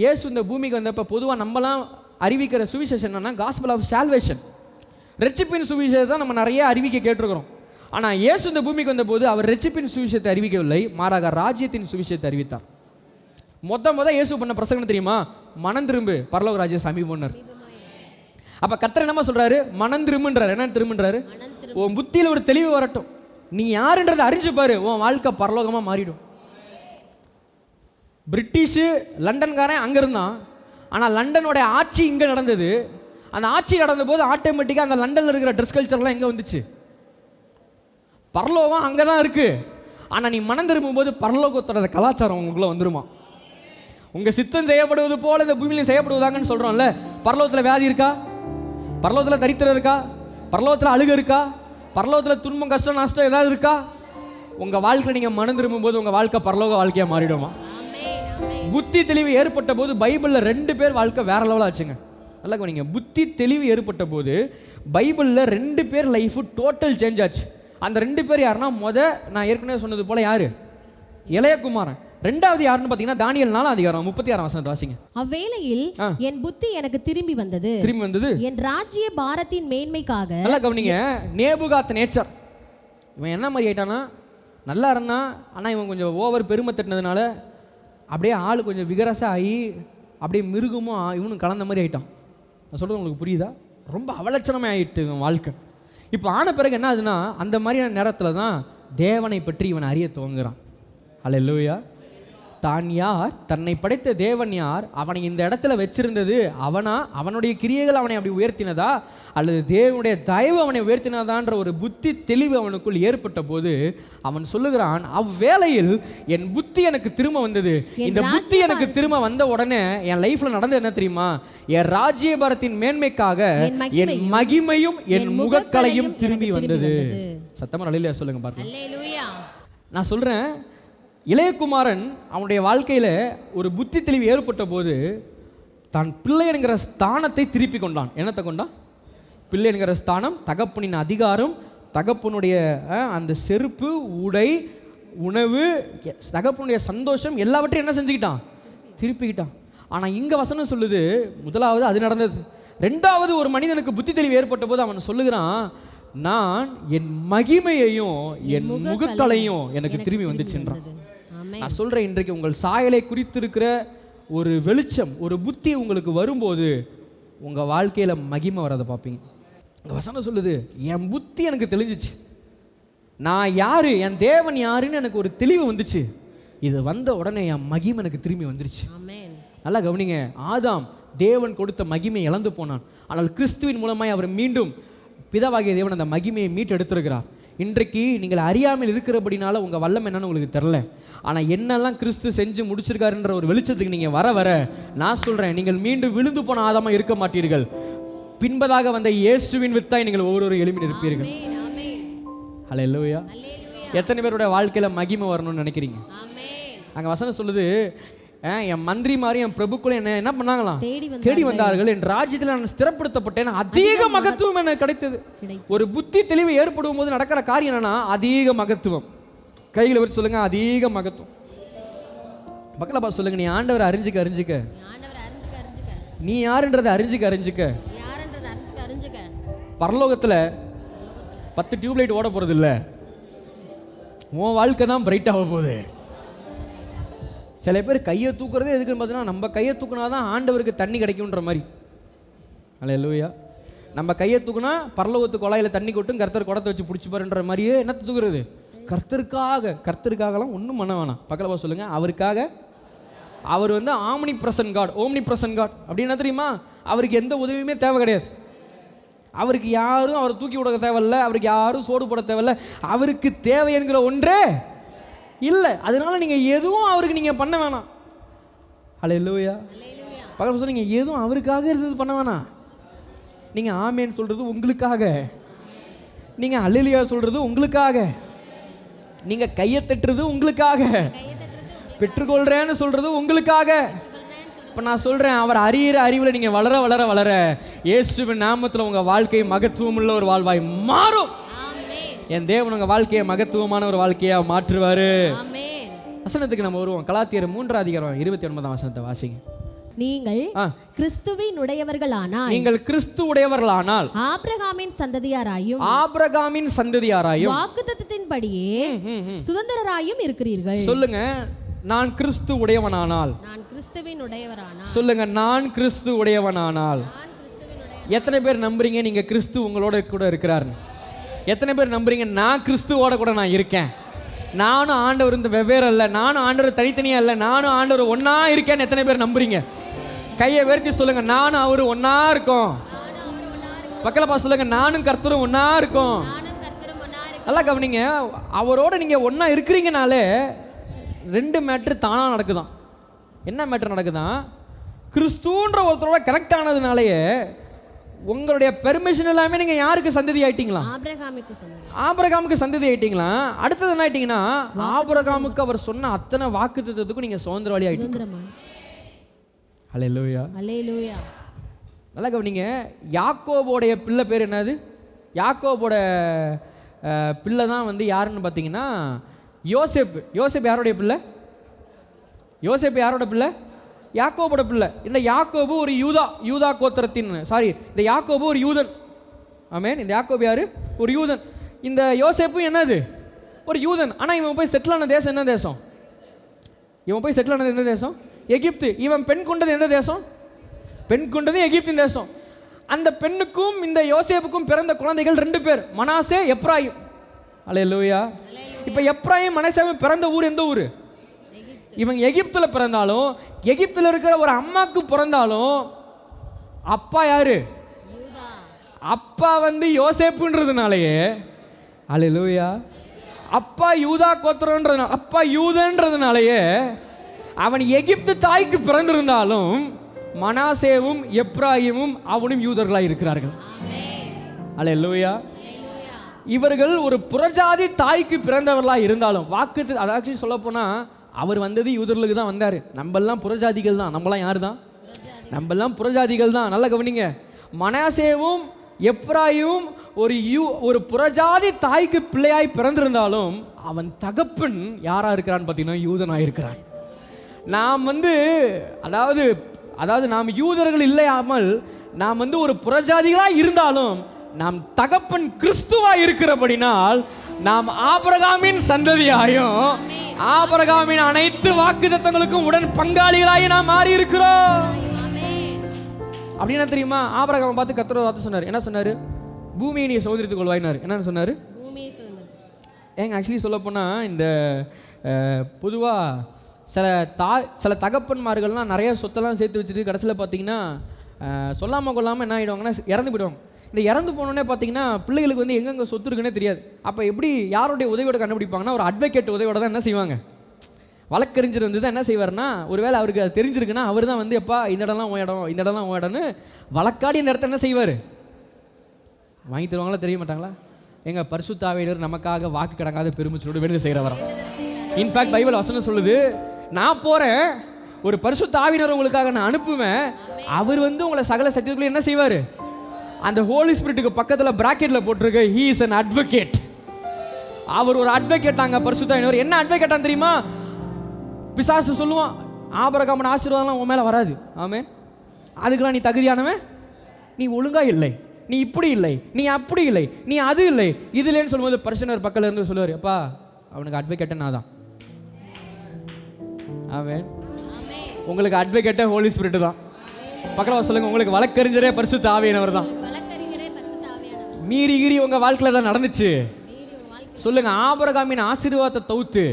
இயேசு இந்த பூமிக்கு வந்தப்ப பொதுவாக நம்மலாம் அறிவிக்கிற சுவிசேஷம் என்னன்னா காஸ்பல் ஆஃப் சால்வேஷன், ரட்சிப்பின் சுவிசேஷத்தை தான் நம்ம நிறைய அறிவிக்க கேட்டிருக்கிறோம். ஆனால் இயேசு இந்த பூமிக்கு வந்தபோது அவர் ரட்சிப்பின் சுவிசேஷத்தை அறிவிக்கவில்லை, மாறாக ராஜ்யத்தின் சுவிசேஷத்தை அறிவித்தார். மொத இயேசு பண்ண பிரசங்கம் தெரியுமா? மனம் திரும்பு, பரலோக ராஜ்யம் சமீபம்னார். அப்ப கர்த்தர் என்னமா சொல்றாரு? மனம் திரும்புன்றார். என்ன திரும்புன்றாரு? உன் புத்தியில் ஒரு தெளிவு வரட்டும், நீ யாருன்றதை அறிஞ்சு பாரு, உன் வாழ்க்கை பரலோகமா மாறிடும். பிரிட்டிஷு லண்டன்காரன் அங்க இருந்தான், ஆனா லண்டனோட ஆட்சி இங்க நடந்தது. அந்த ஆட்சி நடந்த போது ஆட்டோமேட்டிக்கா அந்த லண்டன்ல இருக்கிற ட்ரெஸ் கல்ச்சர்லாம் எங்க வந்துச்சு? பரலோகம் அங்கே தான் இருக்கு. ஆனால் நீ மனம் திரும்பும் போது பரலோகத்தோட கலாச்சாரம் உங்களுக்குள்ள வந்துருமா? உங்கள் சித்தம் செய்யப்படுவது போல இந்த பூமியிலையும் செய்யப்படுவதாங்கன்னு சொல்கிறோம்ல. பரலோகத்தில் வியாதி இருக்கா? பரலோகத்தில் தரித்திரம் இருக்கா? பரலோகத்தில் அழுக இருக்கா? பரலோகத்தில் துன்பம் கஷ்டம் நஷ்டம் ஏதாவது இருக்கா? உங்கள் வாழ்க்கையில் நீங்கள் மனம் திரும்பும் போது உங்கள் வாழ்க்கை பரலோக வாழ்க்கையாக மாறிடுமா? புத்தி தெளிவு ஏற்பட்ட போது பைபிளில் 2 பேர் வாழ்க்கை வேற லெவலாக ஆச்சுங்க. நல்லா கவனிங்க. புத்தி தெளிவு ஏற்பட்ட போது பைபிளில் 2 பேர் லைஃபு டோட்டல் சேஞ்ச் ஆச்சு. அந்த 2 பேர் யாருன்னா, நான் ஏற்கனவே சொன்னது போல யாரு? இளையகுமாரன். 2வது யாருன்னு பார்த்தீங்கன்னா தானியேல் 4ஆம் அதிகாரம் 36ஆம் வசனத்தை வாசிங்க. அவ்வேளையில் என் புத்தி எனக்கு திரும்பி வந்தது, என் ராஜ்ய பாரத்தின் மேன்மைக்காக. நல்லா கவனிங்க. நேபுகாத் நேச்சர், இவன் என்ன மாதிரி ஆயிட்டானா, நல்லா இருந்தான், ஆனால் இவன் கொஞ்சம் ஓவர் பெருமை தட்டினதுனால அப்படியே ஆள் கொஞ்சம் விகரசா ஆகி அப்படியே மிருகமும் இவனும் கலந்த மாதிரி ஆயிட்டான். நான் சொல்றது உங்களுக்கு புரியுதா? ரொம்ப அவலட்சணமே ஆயிட்டு இவன் வாழ்க்கை. இப்போ ஆன பிறகு என்ன ஆகுதுன்னா, அந்த மாதிரியான நேரத்தில் தான் தேவனை பற்றி இவன் அறிய துவங்குறான். ஹல்லேலூயா. தான் யார், தன்னை படைத்த தேவன் யார், அவனை இந்த இடத்துல வச்சிருந்தது அவனா, அவனுடைய கிரியைகள் அவனை அப்படி உயர்த்தினதா, அல்லது தேவனுடைய தயவு அவனை உயர்த்தினதான்ற ஒரு புத்தி தெளிவு அவனுக்குள் ஏற்பட்ட போது அவன் சொல்லுகிறான், அவ்வேளையில் என் புத்தி எனக்கு திரும்ப வந்தது. இந்த புத்தி எனக்கு திரும்ப வந்த உடனே என் லைஃப்ல நடந்தது என்ன தெரியுமா? என் ராஜ்யபாரத்தின் மேன்மைக்காக என் மகிமையும் என் முகக்கலையும் திரும்பி வந்தது. சத்தமா அல்லேலூயா சொல்லுங்க பாருங்க. நான் சொல்றேன், இளையகுமாரன் அவனுடைய வாழ்க்கையில் ஒரு புத்தி தெளிவு ஏற்பட்ட போது தான் பிள்ளை என்கிற ஸ்தானத்தை திருப்பி கொண்டான். என்னத்தை கொண்டான்? பிள்ளை என்கிற ஸ்தானம், தகப்பனின் அதிகாரம், தகப்பனுடைய அந்த செருப்பு, உடை, உணவு, தகப்பனுடைய சந்தோஷம் எல்லாவற்றையும் என்ன செஞ்சுக்கிட்டான்? திருப்பிக்கிட்டான். ஆனால் இங்கே வசனம் சொல்லுது, முதலாவது அது நடந்தது. 2வது ஒரு மனிதனுக்கு புத்தி தெளிவு ஏற்பட்ட போது அவன் சொல்லுகிறான், நான் என் மகிமையையும் என் முகக்கலையும் எனக்கு திரும்பி வந்துச்சுன்றான். நான் சொல்றேன், இன்றைக்கு உங்கள் சாயலை குறித்திருக்கிற ஒரு வெளிச்சம், ஒரு புத்தி உங்களுக்கு வரும்போது உங்க வாழ்க்கையில மகிமை வரதை பார்ப்பீங்க. இந்த வசனம் சொல்லுது, என் புத்தி எனக்கு தெளிஞ்சிச்சு, நான் யாரு, என் தேவன் யாருன்னு எனக்கு ஒரு தெளிவு வந்துச்சு. இது வந்த உடனே என் மகிமை எனக்கு திரும்பி வந்துருச்சு. நல்லா கவனிங்க. ஆதாம் தேவன் கொடுத்த மகிமை இழந்து போனான். ஆனால் கிறிஸ்துவின் மூலமாய் அவர் மீண்டும் பிதாவாகிய தேவன் அந்த மகிமையை மீட்டெடுத்திருக்கிறார். இன்றைக்கு நீங்கள் அறியாமல் இருக்கிறபடினால உங்கள் வல்லம் என்னன்னு உங்களுக்கு தெரில. ஆனால் என்னெல்லாம் கிறிஸ்து செஞ்சு முடிச்சிருக்காருன்ற ஒரு வெளிச்சத்துக்கு நீங்கள் வர வர நான் சொல்கிறேன், நீங்கள் மீண்டும் விழுந்து போன ஆதாமாக இருக்க மாட்டீர்கள். பின்பதாக வந்த இயேசுவின் வித்தாய் நீங்கள் ஒவ்வொரு எளிமையில் இருப்பீர்கள். ஹல்லேலூயா. எத்தனை பேருடைய வாழ்க்கையில் மகிமை வரணும்னு நினைக்கிறீங்க? அங்கே வசனம் சொல்லுது, என் மந்திரி மாதிரி என் பிரபுக்களும் என்ன பண்ணாங்களாம்? தேடி வந்தார்கள். என் ராஜ்யத்தில் நான் ஸ்திரப்படுத்தப்பட்டேன், அதிக மகத்துவம் எனக்கு கிடைத்தது. ஒரு புத்தி தெளிவு ஏற்படும் போது நடக்கிற காரியம் என்னன்னா, அதிக மகத்துவம். கைகளை வச்சு சொல்லுங்க, அதிக மகத்துவம். பக்கத்துல பார்த்து சொல்லுங்க, நீ ஆண்டவரை அறிஞ்சிக்க அறிஞ்சிக்க, நீ யாருன்றதை அறிஞ்சிக்க அறிஞ்சிக்க பரலோகத்தில் 10 டியூப்லைட் ஓட போகிறது இல்லை, உன் வாழ்க்கை தான் பிரைட்டாக போகுது. சில பேர் கையை தூக்குறதே எதுக்குன்னு பார்த்தீங்கன்னா, நம்ம கையை தூக்குனா தான் ஆண்டவருக்கு தண்ணி கிடைக்குன்ற மாதிரி. அல்லேலூயா. நம்ம கையை தூக்குனா பரலோகத்து குழாயில் தண்ணி கொட்டும், கர்த்தர் குடத்தை வச்சு பிடிச்சி பாருன்ற மாதிரியே என்ன தூக்குறது? கர்த்தருக்காகலாம் ஒன்றும் பண்ண வேணாம். பக்கத்தில் சொல்லுங்கள், அவருக்காக. அவர் வந்து omnipresent God, omnipresent God அப்படின்னா தெரியுமா? அவருக்கு எந்த உதவியுமே தேவை கிடையாது. அவருக்கு யாரும் அவரை தூக்கி விட தேவையில்லை, அவருக்கு யாரும் சோடு போட தேவையில்லை. அவருக்கு தேவை என்கிற ஒன்றே இல்லை. அதனால நீங்கள் எதுவும் அவருக்கு நீங்கள் பண்ண வேணாம். அல்லேலூயா. பக்கத்தில் சொல்ல, நீங்கள் எதுவும் அவருக்காக இருந்தது பண்ண வேணாம். நீங்கள் ஆமேன்னு சொல்கிறது உங்களுக்காக, நீங்கள் அல்லேலூயா சொல்கிறது உங்களுக்காக, நீங்கள் கையை தட்டுறது உங்களுக்காக, பெற்றுக்கொள்கிறேன்னு சொல்கிறது உங்களுக்காக. இப்போ நான் சொல்கிறேன், அவர் அறிகிற அறிவில் நீங்கள் வளர வளர வளர இயேசுவின் நாமத்தில் உங்கள் வாழ்க்கை மகத்துவம் உள்ள ஒரு வாழ்வாய் மாறும். என் தேவன் உங்கள் வாழ்க்கையை மகத்துவமான ஒரு வாழ்க்கையாக மாற்றுவார். வசனத்துக்கு நம்ம வருவோம். கலாத்தியர் 3:29 வசனத்தை வாசிங்க. நீங்கள் கிறிஸ்துவின் உடையவர்களானால், நீங்கள் கிறிஸ்து உடையவர்களானால் ஆபிரகாமின் சந்ததியாராயும், ஆபிரகாமின் சந்ததியாராயும் வாக்குத்தத்தத்தின்படியே சுதந்திரராயும் இருக்கிறீர்கள். சொல்லுங்க, நான் கிறிஸ்து உடையவனானால். நான் கிறிஸ்துவின் உடையவரானால். சொல்லுங்க, நான் கிறிஸ்து உடையவனானால். எத்தனை பேர் நம்புறீங்க நீங்க கிறிஸ்து உங்களோட கூட இருக்கிறார்? எத்தனை பேர் நம்புறீங்க நான் கிறிஸ்துவோட கூட நான் இருக்கேன்? நானும் ஆண்டவர் இந்த வெவ்வேறு அல்ல, நானும் ஆண்டவர் தனித்தனியா இல்லை, நானும் ஆண்டவர் ஒன்னா இருக்கேன்னு எத்தனை பேர் நம்புறீங்க? கையை உயர்த்தி சொல்லுங்க, நானும் அவரு ஒன்னா இருக்கோம். பக்கத்துல சொல்லுங்க, நானும் கர்த்தரும் ஒன்னா இருக்கோம். நல்லா கவனிங்க, அவரோட நீங்க ஒன்னா இருக்கிறீங்கனாலே 2 மேட்ரு தானா நடக்குதான். என்ன மேட்ரு நடக்குதான்? கிறிஸ்துன்ற ஒருத்தரோட கனெக்ட் ஆனதுனாலேயே உங்களுடைய பெர்மிஷன் எல்லாமே நீங்க யாருக்கு சந்ததி ஆயிட்டீங்களா? ஆபிரகாமுக்கு சந்ததி ஆயிட்டீங்களா? அடுத்தது என்ன ஆயிட்டீங்கன்னா, ஆபிரகாமுக்கு அவர் சொன்ன அத்தனை வாக்குத்தத்தத்துக்கும் நீங்க சுதந்திரவாளி ஆயிட்டீங்க. அல்லேலூயா. அல்லேலூயா. நல்லா கவனிங்க, யாக்கோபோடைய பிள்ளை பேர் என்னது? யாக்கோபோட பிள்ளை தான் வந்து யாருன்னு பார்த்தீங்கன்னா யோசேப்பு. யோசேப்பு யாரோடைய பிள்ளை? யோசேப்பு யாரோட பிள்ளை? யாக்கோபோட பிள்ளை. இந்த யாக்கோபு ஒரு யூதா கோத்திரத்தின், சாரி, இந்த யாக்கோபு ஒரு யூதன். ஆமென். இந்த யாக்கோபு யாரு? ஒரு யூதன். இந்த யோசேப்பு என்னது? ஒரு யூதன். ஆனால் இவன் போய் செட்டில் ஆன தேசம் என்ன தேசம்? இவன் போய் செட்டில் ஆனது எந்த தேசம்? எகிப்து. இவன் பெண் கொண்டது எந்த தேசம்? பெண் கொண்டது எகிப்தின் தேசம். அந்த பெண்ணுக்கும் இந்த யோசேப்புக்கும் பிறந்த குழந்தைகள் 2 பேர், மனாசே, எப்ராயிம். அல்லேலூயா. இப்போ எப்ராயிம் மனாசேவும் பிறந்த ஊர் எந்த ஊர்? இவன் எகிப்தில் பிறந்தாலும், எகிப்தில் இருக்கிற ஒரு அம்மாவுக்கு பிறந்தாலும் அப்பா யாரு? அப்பா வந்து யோசேப்புன்றதுனாலயே, அல்லேலூயா, அப்பா யூதா கோத்திரன்றதுனால, அப்பா யூதன்றதுனாலயே அவன் எகிப்து தாய்க்கு பிறந்திருந்தாலும் மனாசேவும் எப்ராயிமும் அவனும் யூதர்களாக இருக்கிறார்கள். அல்லேலூயா. இவர்கள் ஒரு புறஜாதி தாய்க்கு பிறந்தவர்களாக இருந்தாலும் வாக்கு, அதாச்சும் சொல்ல போனா அவர் வந்தது யூதர்களுக்கு தான் வந்தார். நம்மெல்லாம் புறஜாதிகள் தான். நம்மளாம் யாரு தான்? நம்மெல்லாம் புறஜாதிகள் தான். நல்லா கவனிங்க, மனாசேவும் எப்ராயிமும் ஒரு புறஜாதி தாய்க்கு பிள்ளையாய் பிறந்திருந்தாலும் அவன் தகப்பன் யாரா இருக்கிறான்னு பார்த்தீங்கன்னா யூதனாக இருக்கிறான். நாம் வந்து அதாவது நாம் யூதர்கள் இல்லையாமல் நாம் வந்து ஒரு புறஜாதிகளாக இருந்தாலும் நாம் தகப்பன் கிறிஸ்துவா இருக்கிறபடினால் நாம் ஆபிரகாமின் சந்ததியாயும் ஆபிரகாமின் அனைத்து வாக்குத்தத்தங்களுக்கும் உடன் பங்காளிகளாய் நாம் மாறி இருக்கிறோம். அப்படின்னா தெரியுமா? ஆபிரகாமை பார்த்து கர்த்தர் ஒரு வார்த்தை சொன்னார். என்ன சொன்னாரு? பூமியை நீ சுதந்திரித்துக் கொள்வாயினார். என்னன்னு சொன்னாரு? ஏங்க ஆக்சுவலி சொல்ல போனா இந்த பொதுவாக சில தகப்பன்மார்கள்லாம் நிறைய சொத்தெல்லாம் சேர்த்து வச்சுட்டு கடைசியில் பார்த்தீங்கன்னா சொல்லாமல் கொள்ளாமல் என்ன ஆகிடுவாங்கன்னா இறந்து போயிடுவாங்க. இந்த இறந்து போனோடனே பார்த்தீங்கன்னா பிள்ளைகளுக்கு வந்து எங்கெங்கே சொத்து இருக்குன்னே தெரியாது. அப்போ எப்படி யாருடைய உதவியோட கண்டுபிடிப்பாங்கன்னா ஒரு அட்வொகேட் உதவியோட தான் என்ன செய்வாங்க? வழக்கறிஞர் வந்து தான் என்ன செய்வார்னா, ஒருவேளை அவருக்கு அது தெரிஞ்சிருக்குன்னா அவர் தான் வந்து எப்பா இந்த இடம்லாம் உன் இடம், இந்த இடம்லாம் உன் இடம்னு வழக்காடி இந்த இடத்த என்ன செய்வார்? வாங்கி தருவாங்களா? தெரிய மாட்டாங்களா? எங்கள் பரிசுத்த ஆவியானவர் நமக்காக வாக்கு கடங்காத பெருமிச்சோடு வேண்டுதல் செய்கிறவரா. இன்ஃபேக்ட் பைபிள் வசனம் சொல்லுது, நான் போகிறேன், ஒரு பரிசுத்த ஆவியானவர் உங்களுக்காக நான் அனுப்புவேன், அவர் வந்து உங்களை சகல சத்தியத்துக்குள்ள என்ன செய்வார்? அந்த ஹோலி ஸ்பிரிட்டுக்கு பக்கத்தில் பிராக்கெட்டில் போட்டிருக்கு, ஹீ இஸ் அன் அட்வொகேட். அவர் ஒரு அட்வொகேட். அங்கே பரிசுத்த ஆவியானவர் என்ன அட்வொகேட்டான்னு தெரியுமா? பிசாசு சொல்லுவான், ஆபிரகாமின் ஆசீர்வாதம்லாம் உன் மேலே வராது. ஆமென். அதுக்கெல்லாம் நீ தகுதியானவன், நீ ஒழுங்கா இல்லை, நீ இப்படி இல்லை, நீ அப்படி இல்லை, நீ அது இல்லை, இது இல்லைன்னு சொல்லும்போது பரிசுத்தர் பக்கத்துல இருந்து சொல்லுவார், அப்பா அவனுக்கு அட்வொகேட்டை நான் தான். ஆமென். உங்களுக்கு அட்வொகேட்டே ஹோலி ஸ்பிரிட் தான். பக்கத்துல சொல்லுங்க, உங்களுக்கு வழக்கறிஞரே பரிசுத்த ஆவியானவர் தான். மீறி கீறி உங்க வாழ்க்கையில தான் நடந்துச்சு சொல்லுங்க. ஆபிரகாமின் ஆசீர்வாதத்தை தவிர்த்து,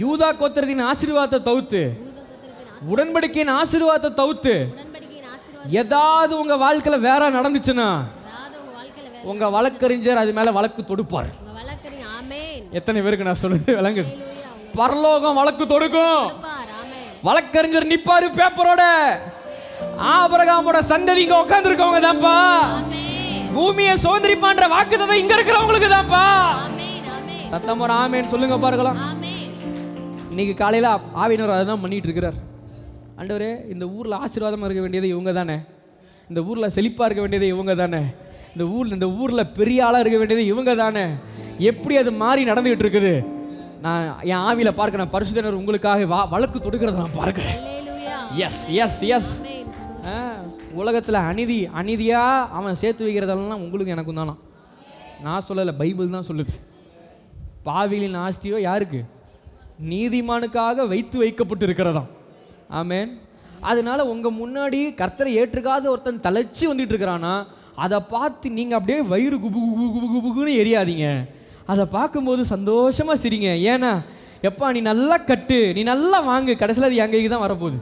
யூதா கோத்திரத்தின் ஆசீர்வாதத்தை தவிர்த்து, உடன்படிக்கையின் ஆசீர்வாதத்தை தவிர்த்து ஏதாவது உங்க வாழ்க்கையில வேற நடந்துச்சுன்னா உங்க வழக்கறிஞர் அது மேல வழக்கு தொடுப்பார். எத்தனை பேருக்கு நான் சொல்றது விளங்குது? பரலோகம் வழக்கு தொடுக்கும், வழக்கறிஞர் நிப்பாரு பேப்பரோட. ஆபிரகாமோட சந்ததி இங்க உட்கார்ந்து இருக்கவங்க தான்ப்பா. பூமியை சுதந்திரிப்பான்ற வாக்குத்தத்தம் இங்க இருக்கிறவங்களுக்கு தான்ப்பா. சத்தமா ஆமென் சொல்லுங்க பார்க்கலாம். இன்னைக்கு காலையில ஆவியானவர் அதான் பண்ணிட்டு இருக்கிறார். ஆண்டவரே, இந்த ஊர்ல ஆசீர்வாதமா இருக்க வேண்டியது இவங்க தானே, இந்த ஊர்ல செழிப்பா இருக்க வேண்டியது இவங்க தானே, இந்த ஊர்ல பெரிய ஆளா இருக்க வேண்டியது இவங்க தானே. எப்படி அது மாறி நடந்துகிட்டு இருக்குது? நான் என் ஆவியில பார்க்கிறேன், பரிசுத்தர் உங்களுக்காக வழக்கு தொடுக்கிறத நான் பார்க்கிறேன். Yes yes yes. உலகத்தில் அநீதியா அவன் சேர்த்து வைக்கிறதெல்லாம் உங்களுக்கு எனக்கும் தானா. நான் சொல்லலை, பைபிள் தான் சொல்லுது. பாவிகளின் ஆஸ்தியோ யாருக்கு? நீதிமானுக்காக வைக்கப்பட்டு இருக்கிறதாம். ஆமென். அதனால உங்க முன்னாடி கர்த்தரை ஏற்றுக்காத ஒருத்தன் தலைச்சி வந்துட்டு இருக்கிறானா, அதை பார்த்து நீங்க அப்படியே வயிறு குபு குபு குபு குபுன்னு எரியாதீங்க. அதை பார்க்கும்போது சந்தோஷமா சிரிங்க. ஏன்னா எப்பா நீ நல்லா கட்டு, நீ நல்லா வாங்கு, கடைசியில் அது என் கைக்கு தான் வரப்போகுது.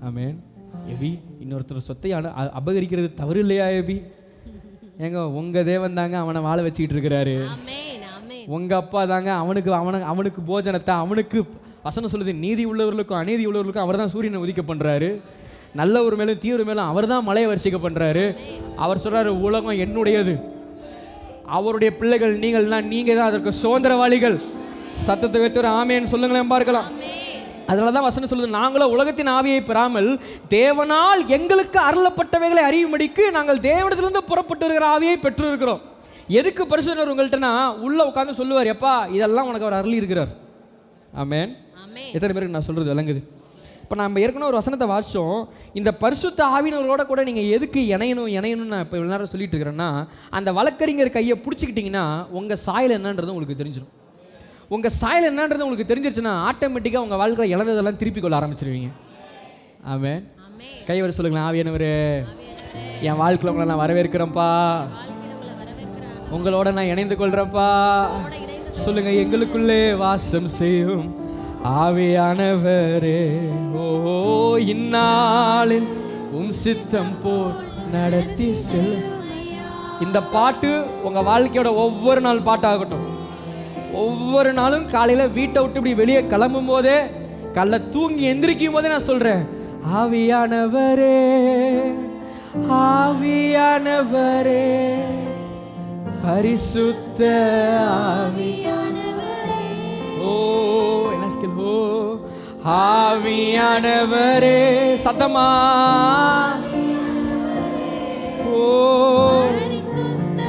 ஆமென். எபி, இன்னொருத்தர் சொத்தை அபகரிக்கிறது தவறு இல்லையா எபி? ஏங்க உங்க தேவன் தாங்க அவனை வாழ வச்சுக்கிட்டு இருக்கிறாரு. உங்க அப்பா தாங்க அவனுக்கு போஜனத்தை, அவனுக்கு வசனம் சொல்லுது, நீதி உள்ளவர்களுக்கும் அநீதி உள்ளவர்களுக்கும் அவர் தான் சூரியனை உதிக்க பண்றாரு. நல்லவர் மேலும் தீவிர மேலும் அவர் தான் மலையை வரிசைக்க பண்றாரு. அவர் சொல்றாரு, உலகம் என்னுடையது, அவருடைய பிள்ளைகள் நீங்க தான் அதற்கு சுதந்திரவாளிகள். சத்தத்தை வைத்து ஆமேன்னு சொல்லுங்களேன் பார்க்கலாம். அதனாலதான் வசனம் சொல்லுது, நாங்களும் உலகத்தின் ஆவியை பெறாமல் தேவனால் எங்களுக்கு அருளப்பட்டவைகளை அறியும்படிக்கு நாங்கள் தேவனிடத்திலிருந்து புறப்பட்டு இருக்கிற ஆவியை பெற்று இருக்கிறோம். எதுக்கு பரிசுத்தர் உங்கள்கிட்டனா உள்ள உட்கார்ந்து சொல்லுவார், எப்பா இதெல்லாம் உனக்கு அவர் அருளி இருக்கிறார். ஆமென். எத்தனை பேருக்கு நான் சொல்றது விளங்குது? இப்போ நம்ம ஏற்கனவே ஒரு வசனத்தை வாசிச்சோம். இந்த பரிசுத்த ஆவியினரோட கூட நீங்கள் எதுக்கு இணையணும்னு நான் இப்போ இவ்வளோ நேரம் சொல்லிட்டு இருக்கிறேன்னா, அந்த வழக்கறிஞர் கையை பிடிச்சிக்கிட்டிங்கன்னா உங்கள் சாயல் என்னன்றது உங்களுக்கு தெரிஞ்சிடும். உங்கள் சாயல் என்னன்றது உங்களுக்கு தெரிஞ்சிருச்சுன்னா ஆட்டோமேட்டிக்காக உங்கள் வாழ்க்கையில் இழந்ததெல்லாம் திருப்பி கொள்ள ஆரம்பிச்சிருவீங்க. ஆமென். கை வர சொல்லுங்களேன், ஆவியானவரே என் வாழ்க்கையில் உங்களை நான் வரவேற்கிறேன்ப்பா, உங்களோட நான் இணைந்து கொள்றேன்ப்பா. சொல்லுங்க, எங்களுக்குள்ளே வாசம் செய்யும் ஆவியானவரே, ஓ இந்நாளில் சித்தம் போல் நடத்தி செல். இந்த பாட்டு உங்க வாழ்க்கையோட ஒவ்வொரு நாள் பாட்டாகட்டும். ஒவ்வொரு நாளும் காலையில வீட்டை விட்டு இப்படி வெளியே கிளம்பும் போதே, கல்ல தூங்கி எந்திரிக்கும் போதே நான் சொல்றேன், ஆவியானவரே ஆவியானவரே பரிசுத்த ஆவியானவரே, ஓ என்ன ஸ்கில், ஓ ஆவியானவரே சத்தமா, ஓ பரிசுத்த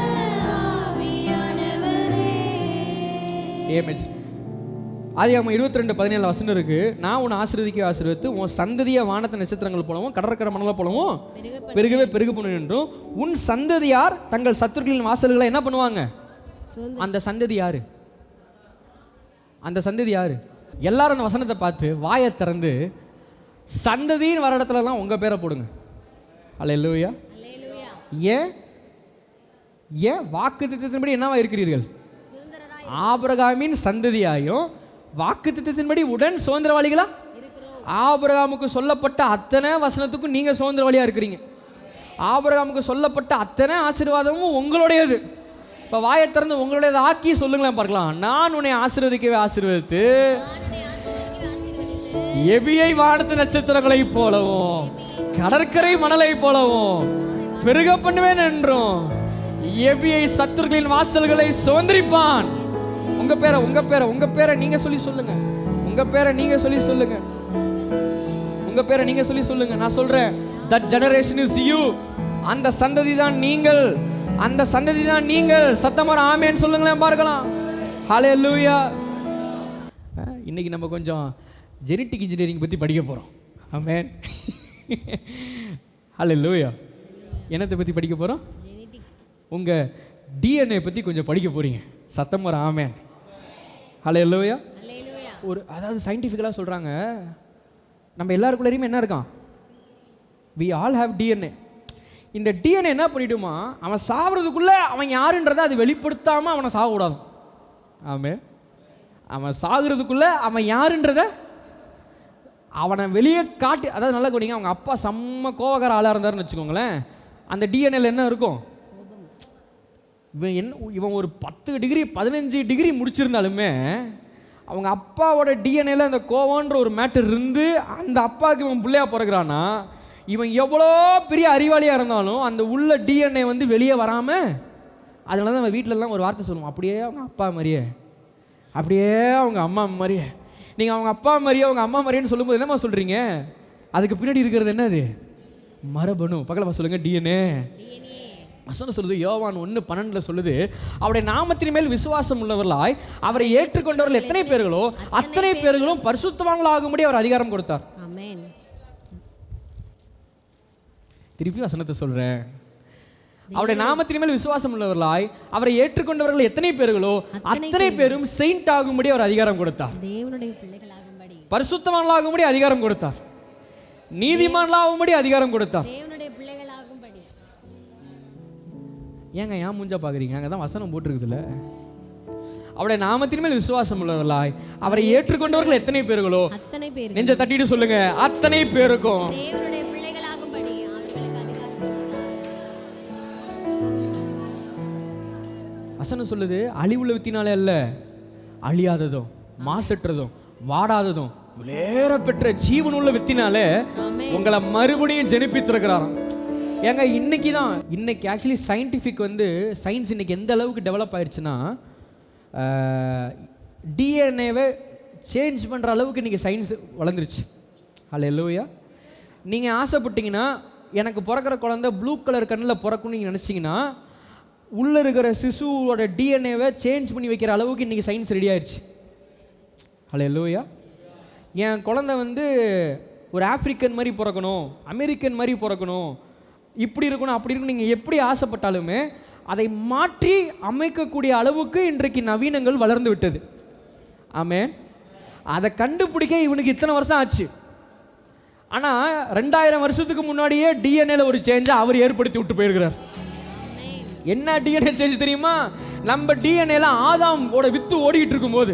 ஆவியானவரே. ஏமேஜ் ஆதியாகமம் 22:17 வசனம் இருக்கு, நான் உன்னை ஆசீர்வதித்து உன் சந்ததியை வானத்து நட்சத்திரங்கள் போலவும் கடற்கரை மணலை போலவும் பெருகவே பெருக பண்ணும் என்றும், உன் சந்ததியார் தங்கள் சத்துருக்களின் வாசல்களை என்ன பண்ணுவாங்க? அந்த சந்ததி யாரு? அந்த சந்ததி யாரு? எல்லாரும் அந்த வசனத்தை பார்த்து வாயை திறந்து சந்ததின்னு வர இடத்துலலாம் உங்க பேரை போடுங்க. அல்லேலூயா. ஏன் ஏன் வாக்குத்தத்தத்தின்படி என்னவா இருக்கிறீர்கள்? ஆபிரகாமின் சந்ததியாயும் வாக்குத்தத்தத்தின்படி உடன் சுதந்திரவாளிகளா. ஆபிரகாமுக்கு சொல்லப்பட்ட அத்தனை வசனத்துக்கும் நீங்க சுதந்திரவாளியா இருக்கிறீங்க. ஆபிரகாமுக்கு சொல்லப்பட்ட அத்தனை ஆசீர்வாதமும் உங்களுடையது. இப்போ வாயை திறந்து உங்களுடையதை ஆக்கி சொல்லுங்களேன் பார்க்கலாம். நான் உன்னை ஆசீர்வதிக்கவே ஆசீர்வதித்து எபியை வானத்து நட்சத்திரங்களை போலவும் கடற்கரை மணலை போலவும் பெருக பண்ணுவேன் என்றும், எபியை சத்துருக்களின் வாசல்களை சுதந்திரிப்பான். உங்க பேரை நீங்க சொல்லி சொல்லுங்க. உங்க பேரை நீங்க சொல்லி சொல்லுங்க. உங்க பேரை நீங்க சொல்லி சொல்லுங்க. நான் சொல்றேன், that generation is you. அந்த சந்ததி தான் நீங்கள். அந்த சந்ததி தான் நீங்கள். சத்தமா ஆமென் சொல்லுங்களேன் பார்க்கலாம். ஹல்லேலூயா. இன்னைக்கு நம்ம கொஞ்சம் ஜெனடிக் இன்ஜினியரிங் பத்தி படிக்க போறோம். ஆமென். ஹல்லேலூயா. என்னத்தை பற்றி படிக்க போகிறோம்? உங்கள் டிஎன்ஏ பற்றி கொஞ்சம் படிக்க போகிறீங்க. சத்தம் வர ஆமென். ஹல்லேலூயா. ஒரு அதாவது சயின்டிஃபிக்கலாக சொல்கிறாங்க, நம்ம எல்லாருக்குள்ளேயுமே என்ன இருக்கான்? we all have DNA. இந்த டிஎன்ஏ என்ன பண்ணிவிடுமா, அவன் சாகிறதுக்குள்ளே அவன் யாருன்றதை அது வெளிப்படுத்தாமல் அவனை சாகக்கூடாது. ஆமென். அவன் சாகிறதுக்குள்ளே அவன் யாருன்றதை அவனை வெளியே காட்டி, அதாவது நல்லா கவனிங்க, அவங்க அப்பா செம்ம கோவக்கார ஆளாக இருந்தாருன்னு வச்சுக்கோங்களேன், அந்த டிஎன்ஏல என்ன இருக்கும்? இவன் ஒரு 10 டிகிரி 15 டிகிரி முடிச்சிருந்தாலுமே அவங்க அப்பாவோட டிஎன்ஏல அந்த கோவன்ற ஒரு மேட்டர் இருந்து அந்த அப்பாவுக்கு இவன் பிள்ளையா பிறகுறான்னா, இவன் எவ்வளோ பெரிய அறிவாளியாக இருந்தாலும் அந்த உள்ள டிஎன்ஏ வந்து வெளியே வராமல், அதனால தான் நம்ம வீட்டிலலாம் ஒரு வார்த்தை சொல்லுவோம், அப்படியே அவங்க அப்பா மாதிரியே, அப்படியே அவங்க அம்மா மாதிரியே. நீங்கள் அவங்க அப்பா மாதிரியே அவங்க அம்மா மாதிரின்னு சொல்லும்போது என்னம்மா சொல்கிறீங்க? அதுக்கு பின்னாடி இருக்கிறது என்னது? மரபணு. பக்கத்தில் சொல்லுங்கள், டிஎன்ஏ. வசனம் சொல்லுது, யோவான் 1:12 சொல்லுது, அவருடைய நாமத்தின் மேல் விசுவாசம் உள்ளவர்களாய் அவரை ஏற்றுக்கொண்டவர்கள் எத்தனை பேர்களோ அத்தனை பேர்களும் பரிசுத்தவான்களாகும்படி அவர் அதிகாரம் கொடுத்தார். ஆமென். திருப்பி வசனத்தை சொல்றேன், அவருடைய நாமத்தின் மேல் விசுவாசம் உள்ளவர்களாய் அவரை ஏற்றுக்கொண்டவர்கள் எத்தனை பேர்களோ அத்தனை பேரும் செயின்ட் ஆகும்படி அவர் அதிகாரம் கொடுத்தார். தேவனுடைய பிள்ளைகளாகும்படி, பரிசுத்தவான்களாகும்படி அதிகாரம் கொடுத்தார். நீதிமான்களாகும்படி அதிகாரம் கொடுத்தார். தேவனுடைய பிள்ளைகளாகும்படி. ஏங்க ஏன் மூஞ்சா பார்க்குறீங்க? அங்கே தான் வசனம் போட்டிருக்குதுல்ல, அவருடைய நாமத்தின் மேல் விசுவாசம் உள்ளவர்களாய் அவரை ஏற்றுக்கொண்டவர்கள் எத்தனை பேர்களோ அத்தனை பேர், நெஞ்ச தட்டிட்டு சொல்லுங்க, அத்தனை பேருக்கும் தேவனுடைய பிள்ளைகளாகும்படி அவர்களுக்கு அதிகாரம் கொடுத்தார். வசனம் சொல்லுது, அழிவுள்ள வித்தினாலே அல்ல, அழியாததும் மாசற்றதும் வாடாததும் விலையேற பெற்ற ஜீவனுள்ள வித்தினாலே உங்களை மறுபடியும் ஜெனிப்பித்திருக்கிறாராம். ஏங்க இன்னைக்கு ஆக்சுவலி சயின்டிஃபிக் வந்து சயின்ஸ் இன்னைக்கு எந்த அளவுக்கு டெவலப் ஆயிடுச்சுன்னா, டிஎன்ஏவை சேஞ்ச் பண்ணுற அளவுக்கு இன்றைக்கி சயின்ஸ் வளர்ந்துருச்சு. ஹல்லேலூயா. நீங்கள் ஆசைப்பட்டீங்கன்னா, எனக்கு பிறக்கிற குழந்தை ப்ளூ கலர் கண்ணில் பிறக்கும்னு நீங்கள் நினச்சிங்கன்னா, உள்ளே இருக்கிற சிசுவோட டிஎன்ஏவை சேஞ்ச் பண்ணி வைக்கிற அளவுக்கு இன்றைக்கி சயின்ஸ் ரெடி ஆயிடுச்சு. ஹல்லேலூயா. என் குழந்தை வந்து ஒரு ஆஃப்ரிக்கன் மாதிரி பிறக்கணும், அமெரிக்கன் மாதிரி பிறக்கணும், இப்படி இருக்கணும் அப்படி இருக்கணும், நீங்கள் எப்படி ஆசைப்பட்டாலுமே அதை மாற்றி அமைக்கக்கூடிய அளவுக்கு இன்றைக்கு நவீனங்கள் வளர்ந்து விட்டது. ஆமென். அதை கண்டுபிடிக்க இவனுக்கு இத்தனை வருஷம் ஆச்சு. ஆனால் 2000 வருஷத்துக்கு முன்னாடியே டிஎன்ஏல ஒரு சேஞ்சை அவர் ஏற்படுத்தி விட்டு போயிருக்கிறார். என்ன டிஎன்ஏ சேஞ்ச் தெரியுமா? நம்ம டிஎன்ஏல ஆதாமோட வித்து ஓடிக்கிட்டு இருக்கும்போது,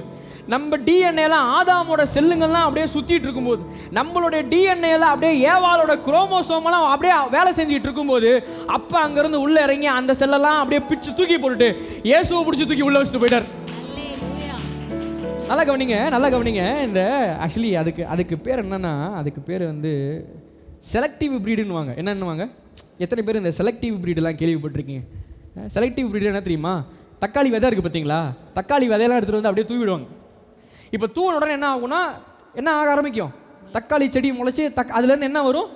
நம்ம டிஎன்ஏல ஆதாமோட செல்லுங்கள்லாம் அப்படியே சுற்றிட்டு இருக்கும்போது, நம்மளுடைய டிஎன்ஏல அப்படியே ஏவாளோட குரோமோசோமெல்லாம் அப்படியே வேலை செஞ்சுட்டு இருக்கும்போது, அப்போ அங்கேருந்து உள்ளே இறங்கி அந்த செல்லெல்லாம் அப்படியே பிச்சு தூக்கி போட்டுட்டு இயேசுவை பிடிச்சி தூக்கி உள்ளே வச்சுட்டு போயிட்டார். நல்லா கவனிங்க. இந்த ஆக்சுவலி அதுக்கு பேர் என்னன்னா, அதுக்கு பேர் வந்து செலக்டிவ் ப்ரீடுன்னுவாங்க. என்னன்னுவாங்க? எத்தனை பேர் இந்த செலக்டிவ் ப்ரீடெல்லாம் கேள்விப்பட்டிருக்கீங்க? செலக்டிவ் ப்ரீடு என்ன தெரியுமா? தக்காளி விதை இருக்குது பார்த்தீங்களா? தக்காளி விதையெல்லாம் எடுத்துகிட்டு வந்து அப்படியே தூவிடுவாங்க. இப்போ தூவின உடனே என்ன ஆகும்னா, என்ன ஆக ஆரம்பிக்கும்? தக்காளி செடி முளைச்சி அதுலேருந்து என்ன வரும்?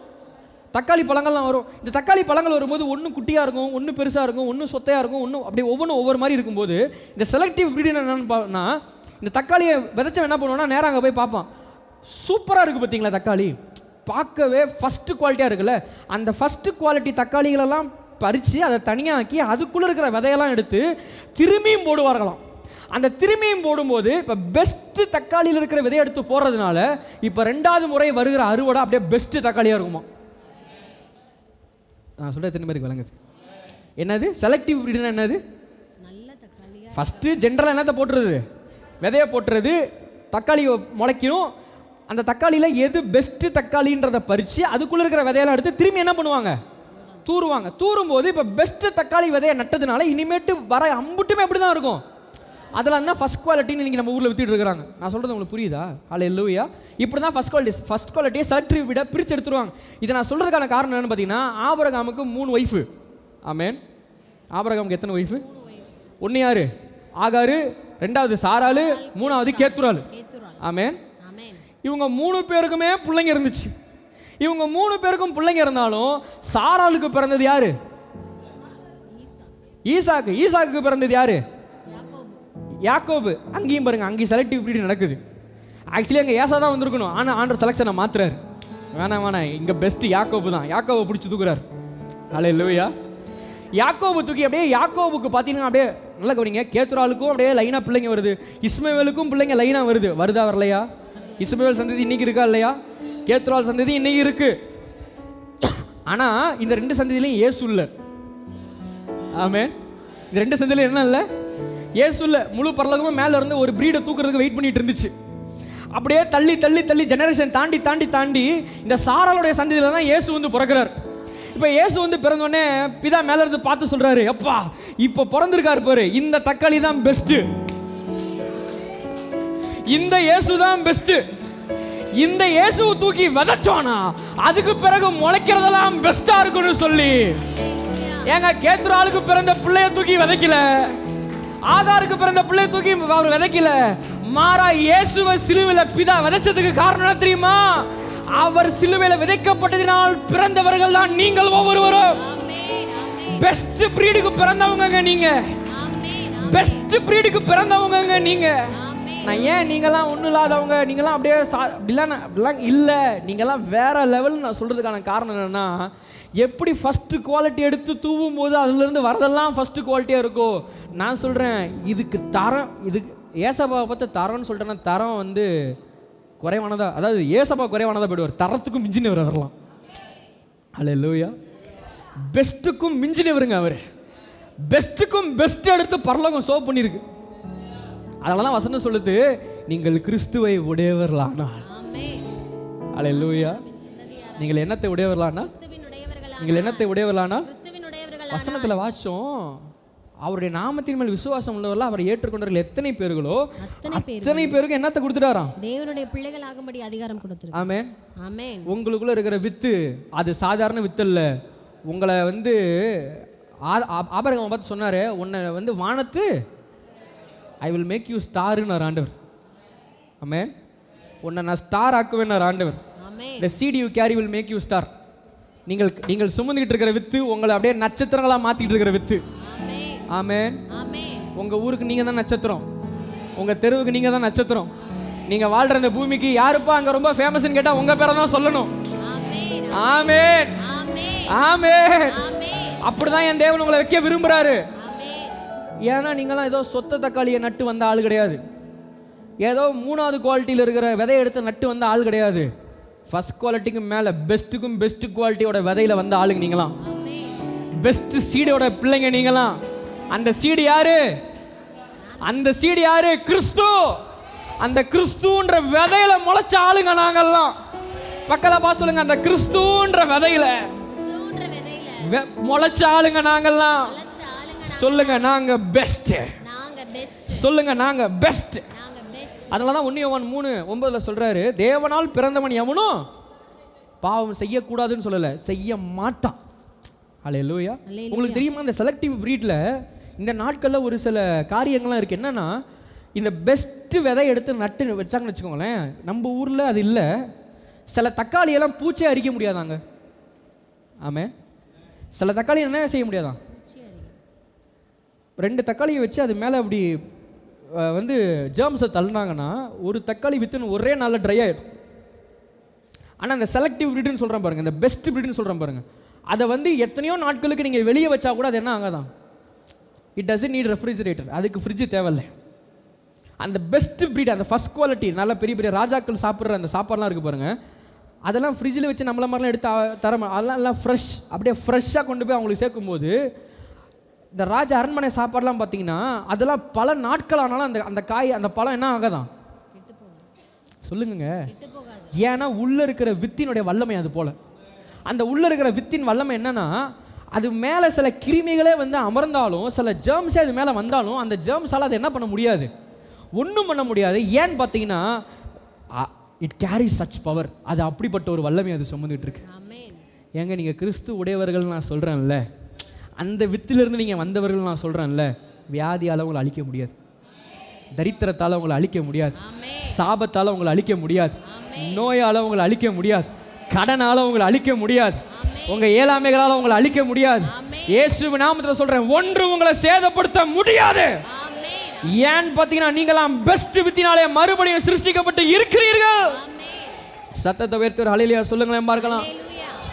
தக்காளி பழங்கள்லாம் வரும். இந்த தக்காளி பழங்கள் வரும்போது ஒன்று குட்டியாக இருக்கும், ஒன்று பெருசாக இருக்கும், ஒன்று சொத்தையாக இருக்கும், ஒன்று அப்படியே ஒவ்வொன்றும் ஒவ்வொரு மாதிரி இருக்கும்போது, இந்த செலக்டிவ் ப்ரீடு என்னன்னா, இந்த தக்காளியை விதைச்சவன் என்ன பண்ணுவோன்னா, நேராக அங்கே போய் பார்ப்பான். சூப்பராக இருக்குது பார்த்தீங்களா தக்காளி, பார்க்கவே ஃபஸ்ட்டு குவாலிட்டியாக இருக்குல்ல, அந்த ஃபஸ்ட்டு குவாலிட்டி தக்காளிகளெல்லாம் பறித்து அதை தனியாக்கி அதுக்குள்ளே இருக்கிற விதையெல்லாம் எடுத்து திரும்பியும் போடுவார்களாம். அந்த திரும்பியும் போடும்போது இப்போ பெஸ்ட்டு தக்காளியில் இருக்கிற விதையை எடுத்து போடுறதுனால இப்போ 2வது முறை வருகிற அறுவடை அப்படியே பெஸ்ட்டு தக்காளியாக இருக்குமா? நான் சொல்கிற எத்தனை பேருக்கு விளங்குது? என்னது செலக்டிவ் ப்ரீடுனா? என்னது? ஃபஸ்ட்டு ஜென்ரலாக என்னத்தை போட்டுறது? விதையை போட்டுறது, தக்காளி முளைக்கணும். அந்த தக்காளியில் எது பெஸ்ட்டு தக்காளின்றதை பறித்து அதுக்குள்ளே இருக்கிற விதையெல்லாம் எடுத்து திரும்பி என்ன பண்ணுவாங்க? தூருவாங்க. தூரும்போது இப்போ பெஸ்ட்டு தக்காளி விதையை நட்டதுனால இனிமேட்டு வர அம்புட்டுமே எப்படி தான் இருக்கும்? அதெல்லாம் தான் ஃபஸ்ட் குவாலிட்டின்னு இன்றைக்கி நம்ம ஊரில் வித்துட்டு இருக்கிறாங்க. நான் சொல்கிறது உங்களுக்கு புரியுதா? ஹல்லேலூயா. இப்படி தான் ஃபஸ்ட் குவாலிட்டியை செலக்டிவ் விட பிரித்து எடுத்துருவாங்க. இதை நான் சொல்கிறதுக்கான காரணம் என்னென்னு பார்த்தீங்கன்னா, ஆபிரகாமுக்கு 3 ஒய்ஃபு. ஆமென். ஆபிரகாமுக்கு எத்தனை ஒய்ஃபு? 1 யாரு? ஆகாரு, 2வது சாராளு, 3வது கேத்துராள். ஆமென். இவங்க 3 பேருக்குமே பிள்ளைங்க இருந்துச்சு. இவங்க 3 பேருக்கும் பிள்ளைங்க இருந்தாலும் சாராளுக்கு பிறந்தது யாரு? ஈசாக்கு பிறந்தது யாரு? யாக்கோபு. அங்கேயும் பாருங்க, அங்கேயும் செலக்டிவ் ப்ரீடு நடக்குது. ஆக்சுவலி அங்கே ஏசா தான் வந்திருக்கணும், ஆனால் ஆண்டவர் செலக்ஷனை மாத்துறாரு. வேணாம் இங்க பெஸ்ட் யாக்கோபு தான். யாக்கோபை பிடிச்சி தூக்குறாரு. ஹல்லேலூயா. யாக்கோபு தூக்கி அப்படியே யாக்கோபுக்கு பார்த்தீங்கன்னா அப்படியே நல்லா கவனிங்க, கேத்துராளுக்கும் அப்படியே லைனா பிள்ளைங்க வருது, இஸ்மவேலுக்கும் பிள்ளைங்க லைனா வருதா வரலையா? இஸ்மவேல் சந்ததி இன்னைக்கு இருக்கா இல்லையா? கேத்துரால் சந்ததி இன்னைக்கு இருக்கு. ஆனா இந்த ரெண்டு சந்ததியிலையும் இயேசு இல்லை. ஆமென். இந்த ரெண்டு சந்ததியில என்ன இல்லை? இயேசு இல்லை. முழு பரலோகமும் மேல இருந்து ஒரு பிரீடை தூக்குறதுக்கு வெயிட் பண்ணிட்டு இருந்துச்சு. அப்படியே தள்ளி தள்ளி தள்ளி ஜெனரேஷன் தாண்டி தாண்டி தாண்டி இந்த சாராளுடைய சந்ததியில தான் இயேசு வந்து பிறக்கிறார். இப்போ இயேசு வந்து பிறந்தோடனே பிதா மேல இருந்து பார்த்து சொல்றாரு, அப்பா இப்போ பிறந்திருக்காரு பாரு, இந்த தக்காளி தான் பெஸ்ட், இந்த இயேசு தான் பெஸ்ட். இந்த இயேசுவை தூக்கி விதைச்சோனா அதுக்கு பிறகு முளைக்கிறதெல்லாம் பெஸ்டா இருக்குன்னு சொல்லி, ஏங்க கேத்துராளுக்கு பிறந்த பிள்ளைய தூக்கி விதைக்கல, ஆகாருக்கு பிறந்த பிள்ளைய தூக்கி அவர் விதைக்கல, மாறா இயேசுவை சிலுவையில பிதா விதைச்சதுக்கு காரணம் என்ன தெரியுமா? அவர் சிலுவையில விதைக்கப்பட்டதினால் பிறந்தவர்கள் தான் நீங்கள் ஒவ்வொருவரும். பெஸ்ட் பிரீடுக்கு பிறந்தவங்க நீங்க, பெஸ்ட் பிரீடுக்கு பிறந்தவங்க நீங்க. நான் ஏன் நீங்களாம் ஒன்றும் இல்லாதவங்க, நீங்களாம் அப்படியே அப்படிலாம் இல்லை, நீங்களாம் வேற லெவல் நான் சொல்றதுக்கான காரணம் என்னன்னா, எப்படி ஃபர்ஸ்ட் குவாலிட்டி எடுத்து தூவும் போது அதுலேருந்து வரதெல்லாம் ஃபர்ஸ்ட் குவாலிட்டியாக இருக்கோ, நான் சொல்கிறேன் இதுக்கு தரம், இதுக்கு ஏசப்பாவை பார்த்து தரம்னு சொல்லிட்டேன்னா தரம் வந்து குறைவானதா, அதாவது ஏசப்பா குறைவானதா போயிடுவார், தரத்துக்கும் மிஞ்சினவர் வரலாம். ஹல்லேலூயா. பெஸ்ட்டுக்கும் மிஞ்சினவருங்க அவர், பெஸ்ட்டுக்கும் பெஸ்ட் எடுத்து பரலோகம் சோ பண்ணியிருக்கு. அதனால தான் வசனம் சொல்லுது, நீங்கள் கிறிஸ்துவை உடையவர்களானால். ஹல்லேலூயா. நீங்கள் என்னத்தை உடையவர்களானால்? நீங்கள் என்னத்தை உடையவர்களானால்? வசனத்தில் வாசம், அவருடைய நாமத்தின் மேல் விசுவாசம் உள்ளவர்கள் அவரை ஏற்றுக்கொண்டவர்கள் எத்தனை பேர்களோ அத்தனை பேருக்கு என்னத்தை கொடுத்துட்டாராம்? தேவனுடைய பிள்ளைகள் ஆகும்படி அதிகாரம் கொடுத்துட்டார். ஆமென். ஆமென். உங்களுக்குள்ள இருக்கிற வித்து அது சாதாரண வித்து இல்ல. உங்களை வந்து ஆபிரகாமை பார்த்து சொன்னாரு, உன்னை வந்து வானத்து ஐ வில் மேக் யூ ஸ்டார்னு ஆண்டவர். ஆமென். உன்னை நான் ஸ்டார் ஆக்குவேன் ஆண்டவர். The seed you carry will make you star. நீங்கள் சுமந்துகிட்டு இருக்கிற வித்து உங்களை அப்படியே நட்சத்திரங்களா மாத்திட்டு இருக்கிற வித்து. ஆமென். உங்க ஊருக்கு நீங்க தான் நட்சத்திரம், உங்க தெருவுக்கு நீங்க தான் நட்சத்திரம். நீங்க வாழ்ற இந்த பூமிக்கு யாருப்பா அங்க ரொம்ப ஃபேமஸ்னு கேட்டா உங்க பேரை தான் சொல்லணும். ஆமென். ஆமென். அப்படிதான் என் தேவன் உங்களை வைக்க விரும்புறாரு. ஏன்னா நீங்களாம் ஏதோ சொத்த தக்காளியை நட்டு வந்த ஆள் கிடையாது, ஏதோ மூணாவது குவாலிட்டியில் இருக்கிற விதையை எடுத்து நட்டு வந்த ஆள் கிடையாது. ஃபர்ஸ்ட் குவாலிட்டிக்கு மேலே பெஸ்ட்டுக்கும் பெஸ்ட் குவாலிட்டியோட விதையில வந்த ஆளுங்க நீங்களாம். பெஸ்ட் சீடோட பிள்ளைங்க நீங்களாம். அந்த சீடு யாரு? அந்த சீடு யாரு? கிறிஸ்து. அந்த கிறிஸ்துன்ற விதையில முளைச்ச ஆளுங்க நாங்கெல்லாம். பக்கத்துல பா சொல்லுங்க, அந்த கிறிஸ்துன்ற விதையில முளைச்ச ஆளுங்க நாங்கெல்லாம். சொல்லுங்க நாங்க பெஸ்ட். சொல்லுங்க நாங்க பெஸ்ட். அதனாலதான் 1 யோவான் 3:9 சொல்றாரு, தேவனால் பிறந்தவன் எவனும் பாவம் செய்யக்கூடாதுன்னு சொல்லல, செய்ய மாட்டான். ஹல்லேலூயா. உங்களுக்கு தெரியுமா, இந்த செலக்டிவ் பிரீட்ல இந்த நாட்கள்ல ஒரு சில காரியங்கள்லாம் இருக்கு. என்னன்னா, இந்த பெஸ்ட் விதை எடுத்து நட்டு வச்சாங்கன்னு வச்சுக்கோங்களேன், நம்ம ஊர்ல அது இல்லை. சில தக்காளியெல்லாம் பூச்சே அரிக்க முடியாதாங்க. ஆமே. சில தக்காளி என்ன செய்ய முடியாதான், 2 தக்காளியை வச்சு அது மேலே அப்படி வந்து ஜேர்ம்ஸை தள்ளினாங்கன்னா ஒரு தக்காளி வித்துன்னு ஒரே நாளில் ட்ரை ஆகிடும். ஆனால் இந்த செலக்டிவ் ப்ரீடுன்னு சொல்கிறேன் பாருங்கள், இந்த பெஸ்ட் ப்ரீடுன்னு சொல்கிறேன் பாருங்கள், அதை வந்து எத்தனையோ நாட்களுக்கு நீங்கள் வெளியே வச்சா கூட அது என்ன ஆகாதான், இட் டசன்ட் நீட் ரெஃப்ரிஜரேட்டர், அதுக்கு ஃப்ரிட்ஜு தேவையில்லை. அந்த பெஸ்ட் ப்ரீட், அந்த ஃபஸ்ட் குவாலிட்டி, நல்ல பெரிய பெரிய ராஜாக்கள் சாப்பிட்ற அந்த சாப்பாடுலாம் இருக்குது பாருங்கள், அதெல்லாம் ஃப்ரிட்ஜில் வச்சு நம்மள மாதிரிலாம் எடுத்து தர, அதெல்லாம் எல்லாம் ஃப்ரெஷ், அப்படியே ஃப்ரெஷ்ஷாக கொண்டு போய் அவங்களுக்கு சேர்க்கும்போது இந்த ராஜ அரண்மனை சாப்பாடுலாம் பார்த்தீங்கன்னா அதெல்லாம் பல நாட்கள் ஆனாலும் அந்த அந்த காய் அந்த பழம் என்ன ஆகாதான், சொல்லுங்க. ஏன்னா உள்ள இருக்கிற வித்தினுடைய வல்லமை அது போல. அந்த உள்ள இருக்கிற வித்தின் வல்லமை என்னன்னா, அது மேலே சில கிருமிகளே வந்து அமர்ந்தாலும், சில ஜெர்ம்ஸே அது மேலே வந்தாலும் அந்த ஜெர்ம்ஸால் அது என்ன பண்ண முடியாது, ஒன்றும் பண்ண முடியாது. ஏன்னு பார்த்தீங்கன்னா இட் கேரிஸ் சச் பவர். அது அப்படிப்பட்ட ஒரு வல்லமை அது சுமந்துட்டு இருக்கு. ஏங்க நீங்கள் கிறிஸ்து உடையவர்கள் நான் சொல்கிறேன்ல, அந்த வித்திலிருந்து நீங்கள் வந்தவர்கள் நான் சொல்கிறேன்ல, வியாதியால் உங்களை அழிக்க முடியாது, தரித்திரத்தால் உங்களை அழிக்க முடியாது, சாபத்தால் உங்களை அழிக்க முடியாது, நோயால் உங்களை அழிக்க முடியாது, கடனால் உங்களை அழிக்க முடியாது, உங்கள் ஏழாமைகளால் உங்களை அழிக்க முடியாது. இயேசுவின் நாமத்தில் சொல்கிறேன், ஒன்று உங்களை சேதப்படுத்த முடியாது. ஏன்னு பார்த்தீங்கன்னா நீங்களாம் பெஸ்ட் வித்தினாலே மறுபடியும் சிருஷ்டிக்கப்பட்டு இருக்கிறீர்கள். சத்தத்தை உயர்த்தி ஒரு ஹல்லேலூயா சொல்லுங்களேன் பார்க்கலாம்.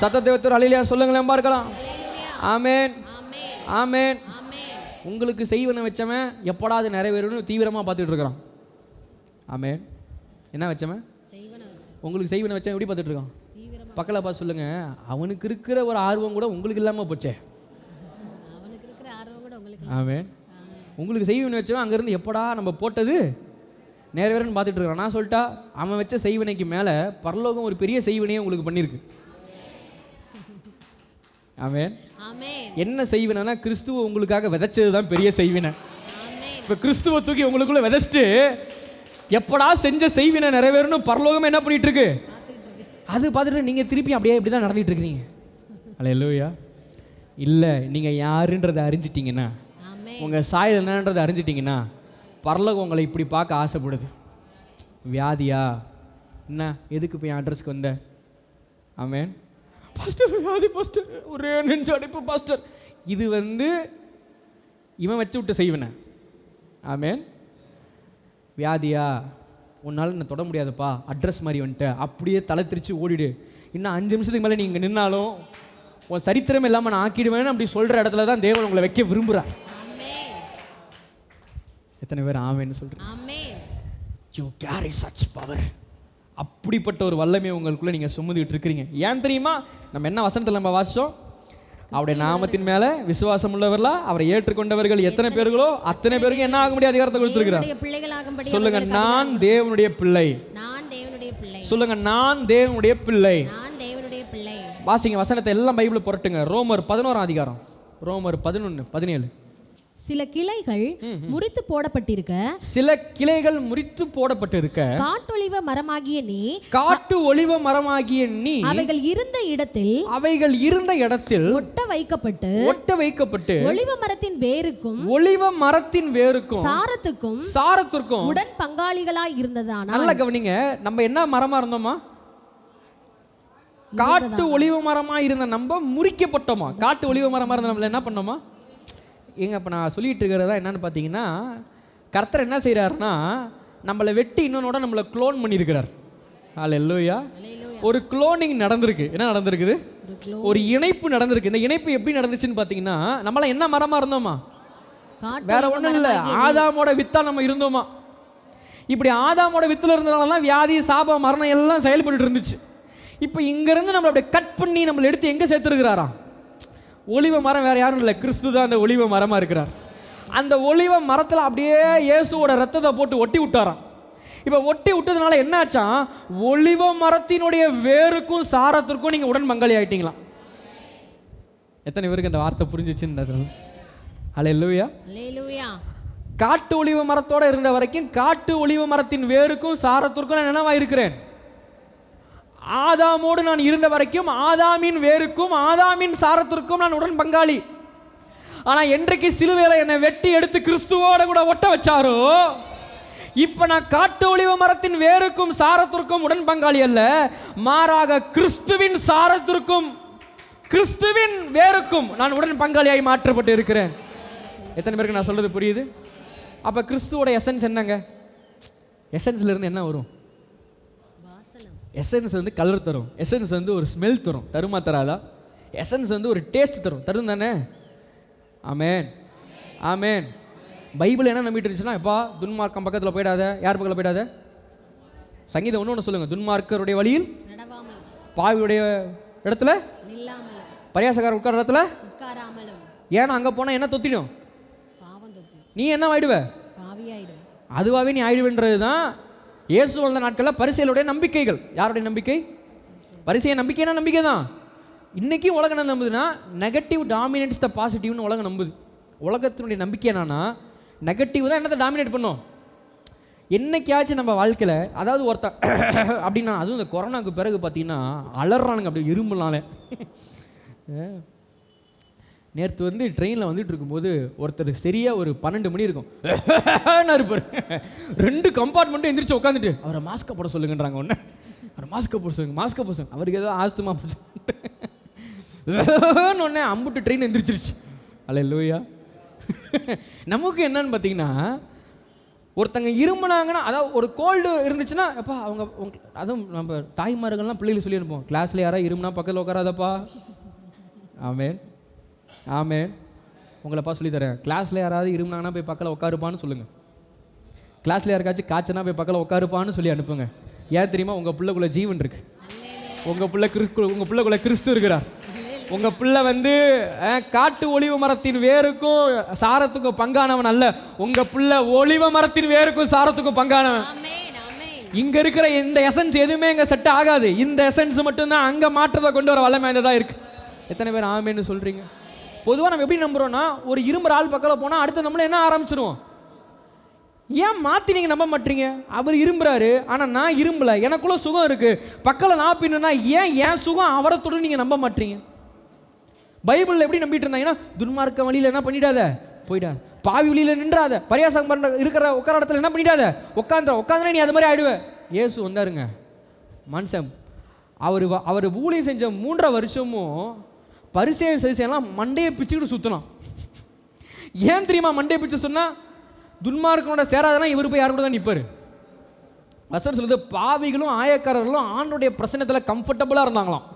சத்தத்தை உயர்த்தி ஒரு ஹல்லேலூயா சொல்லுங்களேன் பார்க்கலாம். ஆமென், ஆமென். உங்களுக்கு செய்வன வச்சவன் எப்படா அது நிறைவேறும்னு தீவிரமாக பார்த்துட்டு இருக்கிறான். ஆமென். என்ன வச்சவன்? உங்களுக்கு செய்வன வச்சவன் எப்படி பார்த்துட்டு இருக்கான்? பக்கத்தில் பார்த்து சொல்லுங்க, அவனுக்கு இருக்கிற ஒரு ஆர்வம் கூட உங்களுக்கு இல்லாமல் போச்சே. ஆமென். உங்களுக்கு செய்வன வச்சவன் அங்கேருந்து எப்படா நம்ம போட்டது நிறைவேறும்னு பார்த்துட்டு இருக்கிறான். நான் சொல்லிட்டா, அவன் வச்ச செய்வனைக்கு மேலே பரலோகம் ஒரு பெரிய செய்வனையே உங்களுக்கு பண்ணியிருக்கு. ஆமென். என்ன செய்வினா, கிறிஸ்துவ உங்களுக்காக விதைச்சது தான் பெரிய செய்வினை. இப்போ கிறிஸ்துவ தூக்கி உங்களுக்குள்ள விதைச்சிட்டு எப்படா செஞ்ச செய்வினை நிறைவேறணும் பரலோகமே என்ன பண்ணிட்டு இருக்கு, அது பார்த்துட்டு நீங்கள் திருப்பி அப்படியே இப்படி தான் நடந்துட்டு இருக்கிறீங்க. அல்லேலூயா. இல்லை, நீங்கள் யாருன்றதை அறிஞ்சிட்டிங்கன்னா, உங்கள் சாயல் என்னன்றதை அறிஞ்சிட்டிங்கன்னா, பரலோகம் உங்களை இப்படி பார்க்க ஆசைப்படுது. வியாதியா என்ன, எதுக்கு போய் அட்ரஸ்க்கு வந்த? ஆமென். பாஸ்டர் வியாதி பாஸ்டர், ஒரே நெஞ்சு அடைப்பு பாஸ்டர். இது இவன் வச்சு விட்டு செய்வன. ஆமென். வியாதியா, உன்னால் என்ன தொட முடியாதுப்பா, அட்ரஸ் மாதிரி வந்துட்ட, அப்படியே தலை திரிச்சு ஓடிடு. இன்னும் 5 நிமிஷத்துக்கு மேலே நீங்கள் நின்னாலும் உன் சரித்திரம் இல்லாமல் நான் ஆக்கிடுவேன்னு அப்படி சொல்கிற இடத்துல தான் தேவன் உங்களை வைக்க விரும்புகிறார். எத்தனை பேர் ஆமென்னு சொல்கிறேன்? You carry such power. அப்படிப்பட்ட ஒரு வல்லமை உங்களுக்குள்ள நீங்கள் சுமந்துக்கிட்டு இருக்கிறீங்க. ஏன் தெரியுமா? நம்ம என்ன வசனத்தில் நம்ம வாசிச்சோம்? அவருடைய நாமத்தின் மேலே விசுவாசம் உள்ளவர்களா அவரை ஏற்றுக்கொண்டவர்கள் எத்தனை பேர்களோ அத்தனை பேருக்கு என்ன ஆக முடியாது அதிகாரத்தை கொடுத்திருக்கிறார். சொல்லுங்க, நான் தேவனுடைய பிள்ளை. சொல்லுங்க, நான் தேவனுடைய பிள்ளை. வாசிங்க வசனத்தை எல்லாம் பைபிள் புரட்டுங்க. ரோமர் 11 அதிகாரம், ரோமர் 11, 17. சில கிளைகள் முறித்து போடப்பட்டிருக்க, சில கிளைகள் முறித்து போடப்பட்டிருக்க, காட்டொலிவ மரமாகிய நீ, காட்டு ஒலிவ மரமாகிய நீ, அவைகள் இருந்த இடத்தில் ஒட்ட வைக்கப்பட்டு ஒலிவ மரத்தின் வேருக்கும் சாரத்துக்கும் உடன் பங்காளிகளாய் இருந்ததானா. நல்ல கவனிங்க, நம்ம என்ன மரமா இருந்தோமா? காட்டு ஒலிவ மரமா இருந்த நம்ம முறிக்கப்பட்டோமா? காட்டு ஒலிவ மரமா இருந்த நம்மள என்ன பண்ணோமா? இப்போ நான் சொல்லிட்டு இருக்கிறதா என்னன்னு பார்த்தீங்கன்னா, கர்த்தர் என்ன செய்கிறாருன்னா, நம்மளை வெட்டி இன்னொன்னோட நம்மளை க்ளோன் பண்ணியிருக்கிறார். அல்லேலூயா. ஒரு க்ளோனிங் நடந்திருக்கு. என்ன நடந்திருக்குது? ஒரு இணைப்பு நடந்திருக்கு. இந்த இணைப்பு எப்படி நடந்துச்சுன்னு பார்த்தீங்கன்னா, நம்மளாம் என்ன மரமாக இருந்தோமா? வேற ஒன்றும் இல்லை, ஆதாமோட வித்தா நம்ம இருந்தோமா. இப்படி ஆதாமோட வித்தில் இருந்தனால தான் வியாதி, சாபம், மரணம் எல்லாம் செயல்பட்டு இருந்துச்சு. இப்போ இங்கேருந்து நம்மளை அப்படியே கட் பண்ணி நம்மளை எடுத்து எங்கே சேர்த்துருக்கிறாரா? ஒலிவ மரம் வேற யாரும் இல்லை, கிறிஸ்து தான் அந்த ஒலிவ மரமாக இருக்கிறார். அந்த ஒலிவ மரத்தில் அப்படியே இயேசுவோட ரத்தத்தை போட்டு ஒட்டி விட்டாராம். இப்போ ஒட்டி விட்டதுனால என்ன ஆச்சா? ஒலிவ மரத்தினுடைய வேருக்கும் சாரத்திற்கும் நீங்கள் உடன் பங்காளி ஆயிட்டீங்களா? எத்தனை பேருக்கு அந்த வார்த்தை புரிஞ்சிச்சுன்னு? அல்லேலூயா. காட்டு ஒலிவ மரத்தோட இருந்த வரைக்கும் காட்டு ஒலிவ மரத்தின் வேருக்கும் சாரத்திற்கும் நான் என்னவா இருக்கிறேன்? ஆதாமோடு நான் இருந்த வரைக்கும் ஆதாமின் வேருக்கும் ஆதாமின் சாரத்திற்கும் நான் உடன் பங்காளி. ஆனா என்றைக்கு சிலுவையில என்னை வெட்டி எடுத்து கிறிஸ்துவோட கூட ஒட்ட வச்சாரோ, இப்ப நான் காட்டு ஒலிவ மரத்தின் வேருக்கும் சாரத்திற்கும் உடன் பங்காளி அல்ல, மாறாக கிறிஸ்துவின் சாரத்திற்கும் கிறிஸ்துவின் வேருக்கும் நான் உடன் பங்காளியாய் மாற்றப்பட்டு இருக்கிறேன். எத்தனை பேருக்கு நான் சொல்றது புரியுது? அப்ப கிறிஸ்துவோட எசன்ஸ் என்னங்க? எசன்ஸ்ல இருந்து என்ன வரும்? எசன்ஸ் கலர் தரும். எசன்ஸ் ஒரு ஸ்மெல் தரும். தருமா தராதா? எசன்ஸ் ஒரு டேஸ்ட் தரும் தானே? ஆமென், ஆமென். பைபிள் என்ன நம்பிட்டு இருந்துச்சுன்னா, எப்பா துன்மார்க்கம் பக்கத்தில் போயிடாத. யார் பக்கத்தில் போயிடாத? சங்கீதம் ஒன்று சொல்லுங்க, துன்மார்க்கருடைய வழியில், பாவியுடைய இடத்துல, பரியாசக்கார உட்கார இடத்துல. ஏன்னா அங்கே போனால் என்ன தொத்திடும்? நீ என்ன ஆயிடுவ? அதுவாகவே நீ ஆயிடுவேன்றது தான் இயேசு வாழ்ந்த நாட்களில் பரிசேயருடைய நம்பிக்கைகள். யாருடைய நம்பிக்கை? பரிசேய நம்பிக்கைனா நம்பிக்கை தான். இன்றைக்கும் உலகம் என்ன நம்புதுன்னா, நெகட்டிவ் டாமினேட்ஸ் த பாசிட்டிவ்னு உலகம் நம்புது. உலகத்தினுடைய நம்பிக்கை என்னன்னா, நெகட்டிவ் தான் என்னத்தை டாமினேட் பண்ணும். என்னைக்காச்சும் நம்ம வாழ்க்கையில், அதாவது ஒருத்தன் அப்படின்னா, அதுவும் இந்த கொரோனாவுக்கு பிறகு பார்த்தீங்கன்னா அலறானுங்க அப்படி இரும்புனாலே. நேற்று ட்ரெயினில் வந்துட்டு இருக்கும்போது ஒருத்தர் சரியாக ஒரு 12 மணி இருக்கும் இருப்பார். 2 கம்பார்ட்மெண்ட்டும் எந்திரிச்சு உட்காந்துட்டு அவரை மாஸ்கை போட சொல்லுங்கன்றாங்க. ஒன்று அவரை மாஸ்கை போட சொல்லுங்க, மாஸ்கை போட சொல்லுங்க. அவருக்கு ஏதோ ஆஸ்துமா போச்சு ஒன்னே அம்புட்டு ட்ரெயின் எந்திரிச்சிருச்சு. அல்லேலூயா. நமக்கு என்னன்னு பார்த்தீங்கன்னா, ஒருத்தங்க இருமுனாங்கன்னா, அதாவது ஒரு கோல்டு இருந்துச்சுன்னா, அப்பா அவங்க அதுவும் நம்ம தாய்மார்கள்லாம் பிள்ளைகள் சொல்லி அனுப்போம், கிளாஸில் யாராவது இருமுனா பக்கத்தில் உட்காராதப்பா. ஆமேன் ஆமேன். உங்களைப்பா சொல்லித்தரேன், கிளாஸில் யாராவது இருமுனாங்கன்னா போய் பக்கத்தில் உட்காருப்பான்னு சொல்லுங்கள். கிளாஸில் யாருக்காச்சும் காய்ச்சனா போய் பக்கத்தில் உட்காருப்பான்னு சொல்லி அனுப்புங்க. ஏன் தெரியுமா? உங்கள் பிள்ளைக்குள்ள ஜீவன் இருக்கு. உங்கள் பிள்ளைக்குள்ள கிறிஸ்து இருக்கிறார். உங்கள் பிள்ளை காட்டு ஒலிவ மரத்தின் வேருக்கும் சாரத்துக்கும் பங்கானவன் அல்ல. உங்கள் பிள்ளை ஒலிவ மரத்தின் வேருக்கும் சாரத்துக்கும் பங்கானவன். இங்க இருக்கிற இந்த எசன்ஸ் எதுவுமே இங்க செட் ஆகாது. இந்த எசன்ஸ் மட்டும்தான் அங்க மாற்றத்தை கொண்டு வர வல்லமை தான் இருக்கு. எத்தனை பேர் ஆமேன்னு சொல்றீங்க? பொதுவாக நம்ம எப்படி நம்புறோம்னா, ஒரு இரும்புற ஆள் பக்கத்தில் போனால் அடுத்து நம்மள என்ன ஆரம்பிச்சிருவோம்? ஏன் மாற்றி நீங்கள் நம்ப மாட்டீங்க? அவர் இரும்புறாரு, ஆனால் நான் இரும்பல, எனக்குள்ள சுகம் இருக்கு, பக்கத்தில் நான் பின்னா ஏன் சுகம் அவரை தொடு நீங்கள் நம்ப மாட்டீங்க? பைபிளில் எப்படி நம்பிட்டு இருந்தாங்கன்னா, துன்மார்க்க வழியில் என்ன பண்ணிடாத போயிடாத, பாவி வழியில் நின்றாத, பரியாசம் பண்ணுற இருக்கிற உட்கார இடத்துல என்ன பண்ணிடாத உட்காந்துனா நீ அது மாதிரி ஆயிடுவ. இயேசு வந்தாருங்க மனுஷன். அவர் ஊழியம் செஞ்ச 3.5 வருஷமும் பரிசேயன் சரிசேயெல்லாம் மண்டையை பிச்சுக்கிட்டு சுற்றலாம். ஏன் தெரியுமா மண்டையை பிச்சு சொன்னா? துன்மார்க்கனோட சேராதனா இவர் போய் யாரு கூட தான் நிற்பார். வசனம் சொல்லுது, பாவிகளும் ஆயக்காரர்களும் ஆண்டோடைய பிரசன்னத்தில் கம்ஃபர்டபுளாக இருந்தாங்களாம்.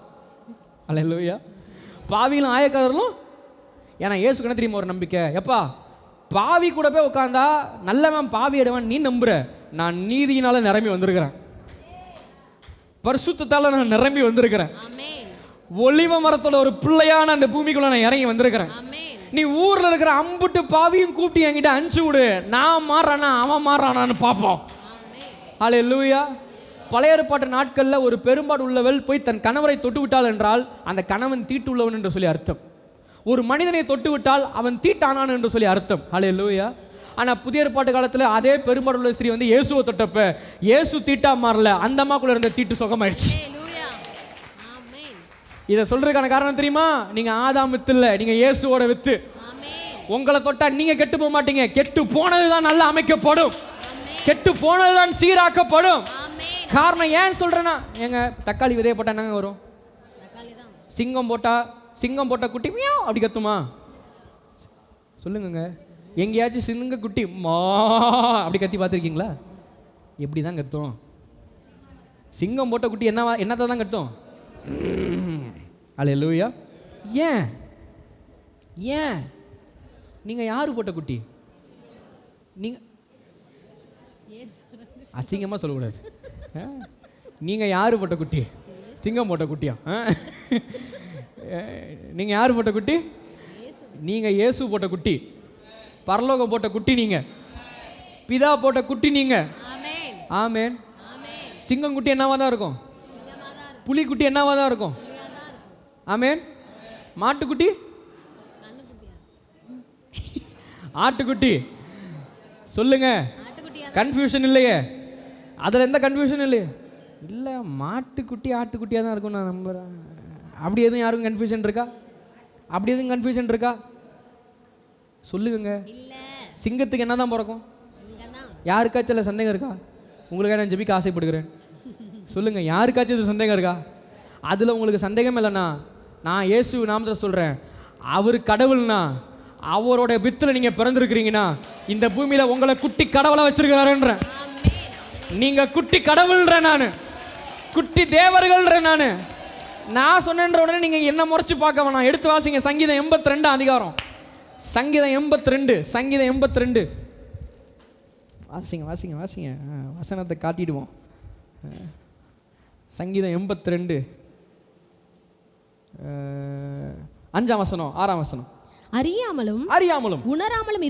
அல்லேலூயா. பாவிகளும் ஆயக்காரர்களும், ஏன்னா இயேசுக்கு என்ன தெரியுமா ஒரு நம்பிக்கை? எப்பா பாவி கூட போய் உட்காந்தா நல்லவன் பாவி எடுவன் நீ நம்புற, நான் நீதியினால நிரம்பி வந்திருக்கிறேன், பரிசுத்தத்தால நான் நிரம்பி வந்திருக்கிறேன், ஒலிவ மரத்தோட ஒரு பிள்ளையான அந்த பூமிக்குள்ள நான் இறங்கி வந்திருக்கிறேன். நீ ஊர்ல இருக்கிற அம்புட்டு பாவியும் கூப்பிட்டு என்கிட்ட அனுப்பிச்சு விடு, நான் மாறானா அவன் மாறானான்னு பார்ப்போம். அல்லேலூயா. பழைய ஏற்பாட்டு நாட்களில் ஒரு பெரும்பாடு உள்ளவள் போய் தன் கணவரை தொட்டு விட்டாள் என்றால் அந்த கணவன் தீட்டு உள்ளவன் என்று சொல்லி அர்த்தம். ஒரு மனிதனை தொட்டு விட்டால் அவன் தீட்டானான் என்று சொல்லி அர்த்தம். அல்லேலூயா. ஆனால் புதிய ஏற்பாட்டு காலத்தில் அதே பெரும்பாடு உள்ள ஸ்திரீ இயேசுவை தொட்டப்ப இயேசு தீட்டா மாறல, அந்த அம்மாக்குள்ள இருந்த தீட்டு சுகமாயிடுச்சு. இதை சொல்றதுக்கான காரணம் தெரியுமா? நீங்க ஆதாம் வித்து இல்ல, நீங்க இயேசுவோட வித்து. உங்களை தொட்டா நீங்க கெட்டு போக மாட்டீங்க. கெட்டு போனதுதான் நல்லா அமைக்கப்படும், கெட்டு போனதுதான் சீராக்கப்படும். காரணம் ஏன் சொல்றேன்னா, எங்க தக்காளி விதைய போட்டா என்னங்க வரும்? சிங்கம் போட்டா குட்டி மியாவ் அப்படி கத்துமா? சொல்லுங்க. எங்கேயாச்சும் சிங்க குட்டி மா அப்படி கத்தி பார்த்துருக்கீங்களா? எப்படி தான் கத்தும்? சிங்கம் போட்ட குட்டி என்னத்தை தான் கத்தும்? அல்லேலூயா. ஏன் நீங்க யாரு போட்ட குட்டி? நீங்க அசிங்கமா சொல்லக்கூடாது. நீங்க யாரு போட்ட குட்டி? சிங்கம் போட்ட குட்டியா? நீங்க யாரு போட்ட குட்டி? நீங்க இயேசு போட்ட குட்டி, பரலோகம் போட்ட குட்டி, நீங்க பிதா போட்ட குட்டி நீங்க. ஆமென். சிங்கம் குட்டி என்னவா தான் இருக்கும்? புலிக்குட்டி என்னவா தான் இருக்கும்? ஆமென். மாட்டுக்குட்டி, ஆட்டுக்குட்டி, சொல்லுங்க. கன்ஃபியூஷன் இல்லையே, அதில் எந்த கன்ஃபியூஷன் இல்லையே. இல்லை, மாட்டுக்குட்டி ஆட்டுக்குட்டியாக தான் இருக்கும் நான் நம்புகிறேன். அப்படி எதுவும் யாருக்கும் கன்ஃபியூஷன் இருக்கா? அப்படி எதுவும் கன்ஃபியூஷன் இருக்கா? சொல்லுங்க. சிங்கத்துக்கு என்ன தான் பிறக்கும்? யாருக்காச்சும் இல்லை சந்தேகம் இருக்கா? உங்களுக்காக நான் ஜெபிக்க ஆசைப்படுகிறேன். சொல்லுங்க, யாருக்காச்சும் இது சந்தேகம் இருக்கா? அதில் உங்களுக்கு சந்தேகம் இல்லைண்ணா, நான் இயேசு நாமத்தை சொல்கிறேன், அவர் கடவுள்னா, அவரோட வித்தில் நீங்கள் பிறந்திருக்கிறீங்கன்னா இந்த பூமியில் உங்களை குட்டி கடவுளை வச்சிருக்கிறாருன்ற. நீங்கள் குட்டி கடவுள்ன்ற, நான் குட்டி தேவர்கள்ன்ற. நான் சொன்னேன்ற உடனே நீங்கள் என்ன முறைச்சு பார்க்க வேணாம். எடுத்து வாசிங்க சங்கீதம் 82 அதிகாரம். சங்கீதம் 82 வாசிங்க வசனத்தை காட்டிடுவோம். சங்கீதம் 82 5ஆம் வசனம் 6ஆம் வசனம். அறியாமலும் உணராமலும்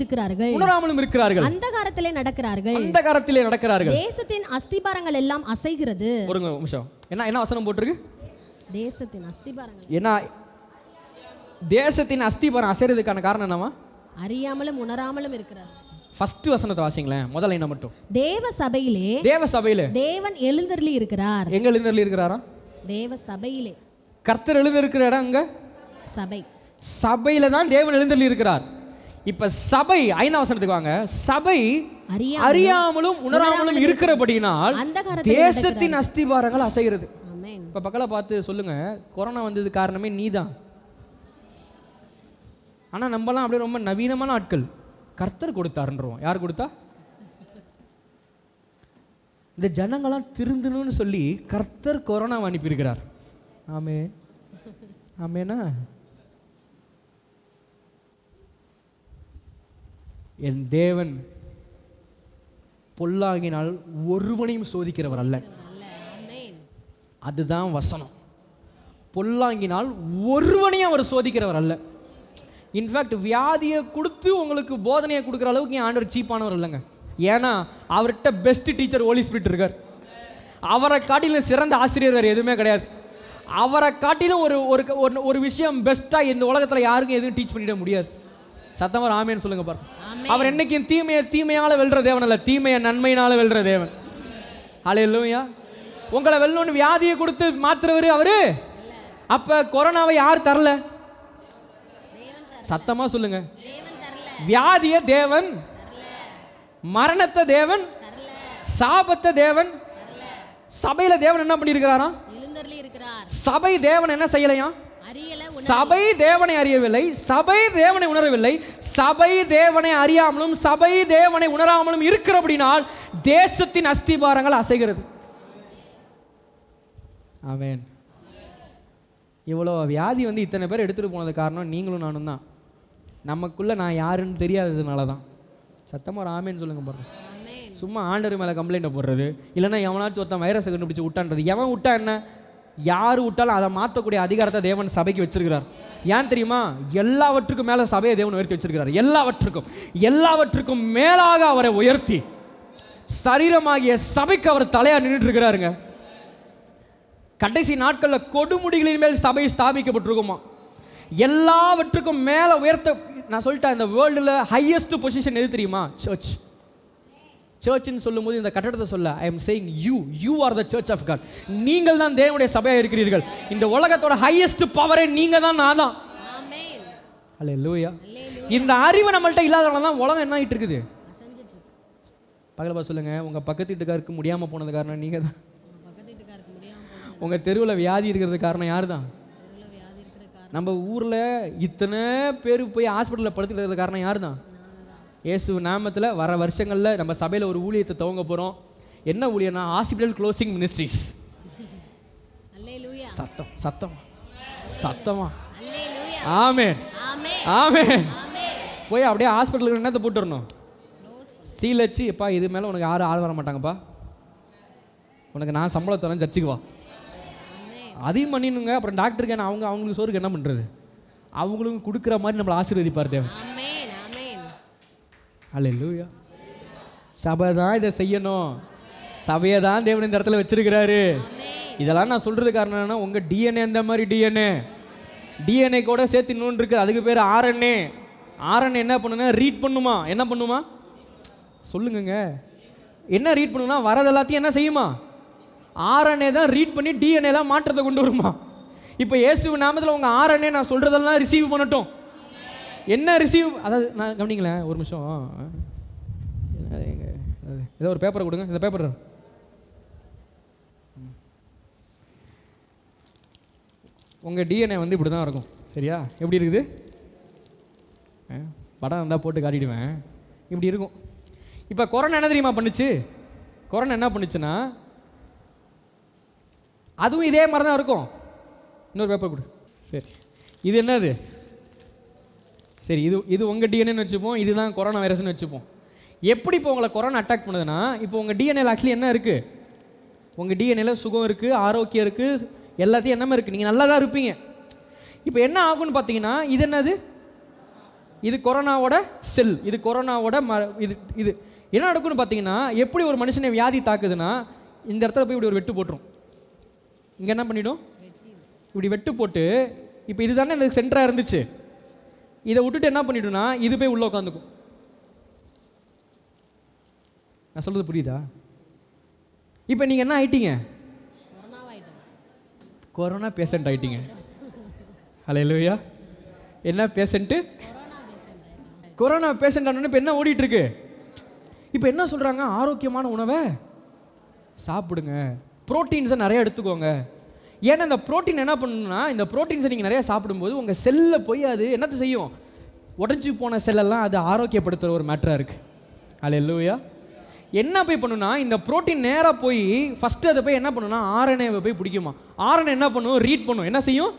இருக்கிறார்கள், அந்தகாரத்திலே நடக்கிறார்கள், தேசத்தின் அஸ்திபாரங்கள் எல்லாம் அசைகிறது. ஒரு நிமிஷம், என்ன வசனம் போட்டிருக்கு? தேசத்தின் அஸ்திபாரங்கள். என்ன தேசத்தின் அஸ்திபாரம் அசைறதுக்கான காரணம் என்னவா? அறியாமலும் உணராமலும் இருக்கிறார்கள். ஃபர்ஸ்ட் வசனத்தை வாசிங்களேன், முதல் லைனை மட்டும். தேவ சபையிலே தேவன் எழுந்தருளி இருக்கிறார். எங்க எழுந்தருளி இருக்கிறாரா? தேவ சபையிலே. கர்த்தர் எழுந்திருக்கிற இடம் எங்க? சபையில தான் தேவன் எழுந்தருளி இருக்கிறார். இப்ப சபை 5ஆம் வசனத்துக்கு வாங்க. சபை அறியாமலும் உணராமலும் இருக்கிறபடியினால் தேசத்தின் அஸ்திபாரங்கள் அசைகிறது. இப்ப பக்கத்துல பார்த்து சொல்லுங்க, கொரோனா வந்தது காரணமே நீதான். ஆனா நம்மலாம் அப்படியே ரொம்ப நவீனமான ஆட்கள். கர்த்தர் கொடுத்தாருன்றோம். யார் கொடுத்தா? இந்த ஜனங்களாம் திருந்தணும்னு சொல்லி கர்த்தர் கொரோனாவை அனுப்பியிருக்கிறார். ஆமே ஆமேனா. என் தேவன் பொல்லாங்கினால் ஒருவனையும் சோதிக்கிறவர் அல்ல. அதுதான் வசனம். பொல்லாங்கினால் ஒருவனையும் அவர் சோதிக்கிறவர் அல்ல. இன்ஃபேக்ட் வியாதியை கொடுத்து உங்களுக்கு போதனையை கொடுக்குற அளவுக்கு என் ஆண்டவர் சீப்பானவர் இல்லைங்க. ஏன்னா அவர்கிட்ட பெஸ்ட் டீச்சர் ஹோலி ஸ்பிரிட் இருக்கார். அவரை காட்டிலும் சிறந்த ஆசிரியர் வேறு எதுவுமே கிடையாது. அவரை காட்டிலும் ஒரு விஷயம் பெஸ்ட்டாக இந்த உலகத்தில் யாருக்கும் எதுவும் டீச் பண்ணிட முடியாது. சத்தமாக ஆமேன்னு சொல்லுங்க பாருங்க. அவர் என்னைக்கும் தீமையால் வெல்ற தேவன் அல்ல, தீமையை நன்மையினால வெல்ற தேவன். ஹல்லேலூயா. உங்களை வெல்லணும்னு வியாதியை கொடுத்து மாத்துறவர் அவரு. அப்ப கொரோனாவை யார் தரல? சத்தமா சொல்லுங்க. வியாதிய தேவன், மரணத்தை தேவன், சாபத்தை தேவன். சபையில தேவன் என்ன பண்ணியிருக்கிறாரா? சபை தேவன் என்ன செய்யலையா? சபை தேவனை அறியவில்லை, சபை தேவனை உணரவில்லை. சபை தேவனை அறியாமலும் சபை தேவனை உணராமலும் இருக்கிற அப்படினால் தேசத்தின் அஸ்திபாரங்கள் அசைகிறது. ஆமென். இவ்வளோ வியாதி இத்தனை பேர் எடுத்துகிட்டு போனது காரணம் நீங்களும் நானும் தான். நமக்குள்ளே நான் யாருன்னு தெரியாததுனால தான். சத்தமாக ஒரு ஆமேன்னு சொல்லுங்க பாருங்க. சும்மா ஆண்டர் மேலே கம்ப்ளைண்ட்டை போடுறது, இல்லைன்னா எவனாச்சும் ஒருத்தன் வைரஸை கண்டுபிடிச்சி விட்டான்றது. எவன் விட்டா என்ன? யார் விட்டாலும் அதை மாற்றக்கூடிய அதிகாரத்தை தேவன் சபைக்கு வச்சிருக்கிறார். ஏன் தெரியுமா? எல்லாவற்றுக்கும் மேலே சபையை தேவன் உயர்த்தி வச்சிருக்கிறார். எல்லாவற்றுக்கும் மேலாக அவரை உயர்த்தி சரீரமாகிய சபைக்கு அவர் தலையாக நின்றுட்டு இருக்கிறாருங்க. கடைசி நாட்களில் கொடுமுடிகளின் மேல் சபை ஸ்தாபிக்கப்பட்டிருக்குமா. எல்லாவற்றுக்கும் மேலே உயர்த்த நான் சொல்லிட்டேன். இந்த வேர்ல்டில் ஹையஸ்ட் பொசிஷன் எது தெரியுமா? சர்ச். சர்ச்னு சொல்லும்போது இந்த கட்டடத்தை சொல்ல I am saying you are the church of God. நீங்கள் தான் தேவனுடைய சபையாக இருக்கிறீர்கள். இந்த உலகத்தோட ஹையஸ்ட் பவரே நீங்கள் தான், நான் தான். ஹல்லேலூயா. இந்த அறிவு நம்மள்ட்ட இல்லாதவங்க தான் உலகம் என்ன ஆகிட்டு இருக்குது. பகலப்பா சொல்லுங்க. உங்கள் பக்கத்து வீட்டுக்காருக்கு முடியாமல் போனது காரணம் நீங்கள் தான். உங்கள் தெருவில் வியாதி இருக்கிறது காரணம் யார் தான்? நம்ம ஊரில் இத்தனை பேர் போய் ஹாஸ்பிட்டலில் படுத்துக்கிறது காரணம் யார் தான்? இயேசு நாமத்தில் வர வருஷங்களில் நம்ம சபையில் ஒரு ஊழியத்தை துவங்க போகிறோம். என்ன ஊழியம்னா ஹாஸ்பிட்டல் க்ளோசிங் மினிஸ்ட்ரிஸ். சத்தமா ஆமென் ஆமென். போய் அப்படியே ஹாஸ்பிட்டலுக்கு என்னத்தை போட்டு வரணும்? சீல் வச்சு, எப்பா இது மேலே உனக்கு யாரும் ஆள் வர மாட்டாங்கப்பா, உனக்கு நான் சம்பளம் தரேன், சர்ச்சுக்கு வா. அதையும் பண்ணிடுங்க. அப்புறம் டாக்டருக்கு என்ன, அவங்களுக்கு சோறுக்கு என்ன பண்ணுறது? அவங்களுக்கு கொடுக்குற மாதிரி நம்மளை ஆசீர்வதிப்பார் தேவன். ஹல்லேலூயா. சபை தான் இதை செய்யணும். சபையை தான் தேவன் இந்த இடத்துல வச்சிருக்கிறாரு. இதெல்லாம் நான் சொல்றது காரணம் என்னன்னா, உங்க டிஎன்ஏ இந்த மாதிரி டிஎன்ஏ கூட சேர்த்து இன்னொன்று இருக்கு. அதுக்கு பேர் ஆர்என்ஏ. ஆர்என்ஏ என்ன பண்ணுன்னா ரீட் பண்ணுமா? என்ன பண்ணுமா சொல்லுங்க. என்ன ரீட் பண்ணுன்னா வரது எல்லாத்தையும் என்ன செய்யுமா? ஆர்என்ஏ தான் ரீட் பண்ணி டிஎன்ஏலாம் மாற்றத்தை கொண்டு வருமா. இப்போ இயேசு நாமத்தில் உங்கள் ஆர்என்ஏ நான் சொல்கிறதெல்லாம் ரிசீவ் பண்ணட்டும். என்ன ரிசீவ்? அதாவது நான் கவனிங்களேன் ஒரு நிமிஷம். ஏதோ ஒரு பேப்பரை கொடுங்க. இந்த பேப்பர் உங்கள் டிஎன்ஏ இப்படி தான் இருக்கும். சரியா? எப்படி இருக்குது? படம் இருந்தால் போட்டு காட்டிடுவேன். இப்படி இருக்கும். இப்போ கொரோனா என்ன தெரியுமா பண்ணுச்சு? கொரோனா என்ன பண்ணுச்சுன்னா அதுவும் இதே மாதிரி தான் இருக்கும். இன்னொரு பேப்பர் கொடு. சரி, இது என்னது? சரி, இது உங்கள் டிஎன்ஏன்னு வச்சுப்போம். இதுதான் கொரோனா வைரஸ்னு வச்சுப்போம். எப்படி இப்போ உங்களை கொரோனா அட்டாக் பண்ணுதுன்னா, இப்போ உங்கள் டிஎன்ஏல ஆக்சுவலி என்ன இருக்குது? உங்கள் டிஎன்ஏல சுகம் இருக்குது, ஆரோக்கியம் இருக்குது, எல்லாத்தையும் என்னமே இருக்குது. நீங்கள் நல்லா தான் இருப்பீங்க. இப்போ என்ன ஆகும்னு பார்த்தீங்கன்னா, இது என்னது? இது கொரோனாவோட செல். இது கொரோனாவோட இது என்ன நடக்கும்னு பார்த்தீங்கன்னா, எப்படி ஒரு மனுஷனை வியாதி தாக்குதுன்னா, இந்த இடத்துல போய் இப்படி ஒரு வெட்டு போட்டுரும். இங்கே என்ன பண்ணிடும்? இப்படி வெட்டு போட்டு, இப்போ இதுதானே இந்த சென்டராக இருந்துச்சு, இதை விட்டுட்டு என்ன பண்ணிடும்னா இது போய் உள்ளே உட்காந்துக்கும். நான் சொல்கிறது புரியுதா? இப்போ நீங்கள் என்ன ஆயிட்டீங்க? கொரோனா பேஷண்ட் ஆயிட்டீங்க. ஹல்லேலூயா. என்ன பேஷண்ட்டு? கொரோனா பேஷண்ட் ஆனோன்னு இப்போ என்ன ஓடிட்டு இருக்கு? இப்போ என்ன சொல்கிறாங்க? ஆரோக்கியமான உணவை சாப்பிடுங்க, ப்ரோட்டீன்ஸை நிறைய எடுத்துக்கோங்க. ஏன்னா இந்த ப்ரோட்டீன் என்ன பண்ணணும்னா, இந்த ப்ரோட்டீன்ஸை நீங்கள் நிறைய சாப்பிடும்போது உங்கள் செல்லில் போய் அது என்னத்தை செய்யும்? உடஞ்சி போன செல்லெல்லாம் அது ஆரோக்கியப்படுத்துகிற ஒரு மேட்டராக இருக்குது. ஹல்லேலூயா. என்ன போய் பண்ணுன்னா, இந்த புரோட்டீன் நேராக போய் ஃபஸ்ட்டு அதை போய் என்ன பண்ணுன்னா ஆர்என்ஏவை போய் பிடிக்குமா. ஆர்என்ஏ என்ன பண்ணும், ரீட் பண்ணும். என்ன செய்யும்,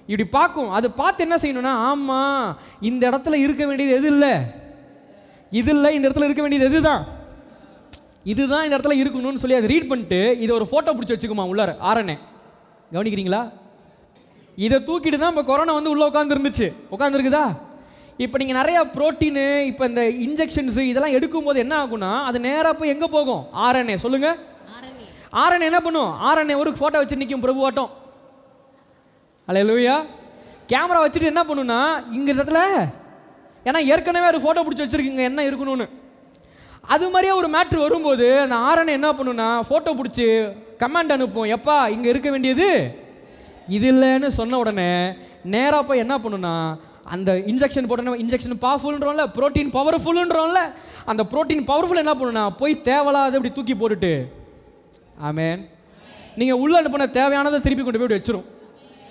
இப்படி பார்க்கும். அது பார்த்து என்ன செய்யணும்னா, ஆமாம் இந்த இடத்துல இருக்க வேண்டியது எது இல்லை, இது இல்லை, இந்த இடத்துல இருக்க வேண்டியது எதுதான், இதுதான் இந்த இடத்துல இருக்கணும்னு சொல்லி அதை ரீட் பண்ணிட்டு இதை ஒரு ஃபோட்டோ பிடிச்சி வச்சுக்குமா உள்ளார ஆர்என்ஏ. கவனிக்கிறீங்களா? இதை தூக்கிட்டு தான் இப்போ கொரோனா வந்து உள்ளே உட்காந்துருக்குதா. இப்போ நீங்கள் நிறையா ப்ரோட்டீனு, இப்போ இந்த இன்ஜெக்ஷன்ஸு இதெல்லாம் எடுக்கும்போது என்ன ஆகும்னா, அது நேராக போய் எங்கே போகும், ஆர்என்ஏ. சொல்லுங்கள், ஆர்என்ஏ என்ன பண்ணும், ஆர்என்ஏ ஒரு ஃபோட்டோ வச்சு நிற்கும் பிரபுவாட்டம். அல்லேலூயா. கேமரா வச்சுட்டு என்ன பண்ணுன்னா, இங்கே இடத்துல ஏன்னா ஏற்கனவே ஒரு ஃபோட்டோ பிடிச்சி வச்சுருக்கீங்க என்ன இருக்கணும்னு. அது மாதிரியே ஒரு மேட்ரு வரும்போது அந்த ஆர்என்ஏ என்ன பண்ணுன்னா, ஃபோட்டோ பிடிச்சி கமெண்ட் அனுப்பும், எப்பா இங்கே இருக்க வேண்டியது இது இல்லைன்னு சொன்ன உடனே நேராக போய் என்ன பண்ணுன்னா, அந்த இன்ஜெக்ஷன் போட்டோன்னா, இன்ஜெக்ஷன் பவர்ஃபுல்ன்றோம்ல, ப்ரோட்டீன் பவர்ஃபுல்ன்றோம்ல, அந்த ப்ரோட்டீன் பவர்ஃபுல் என்ன பண்ணுன்னா போய் தேவையில்லாத இப்படி தூக்கி போட்டுட்டு, ஆமேன், நீங்கள் உள்ள அனுப்பின தேவையானதை திருப்பி கொண்டு போய் வச்சிரும்.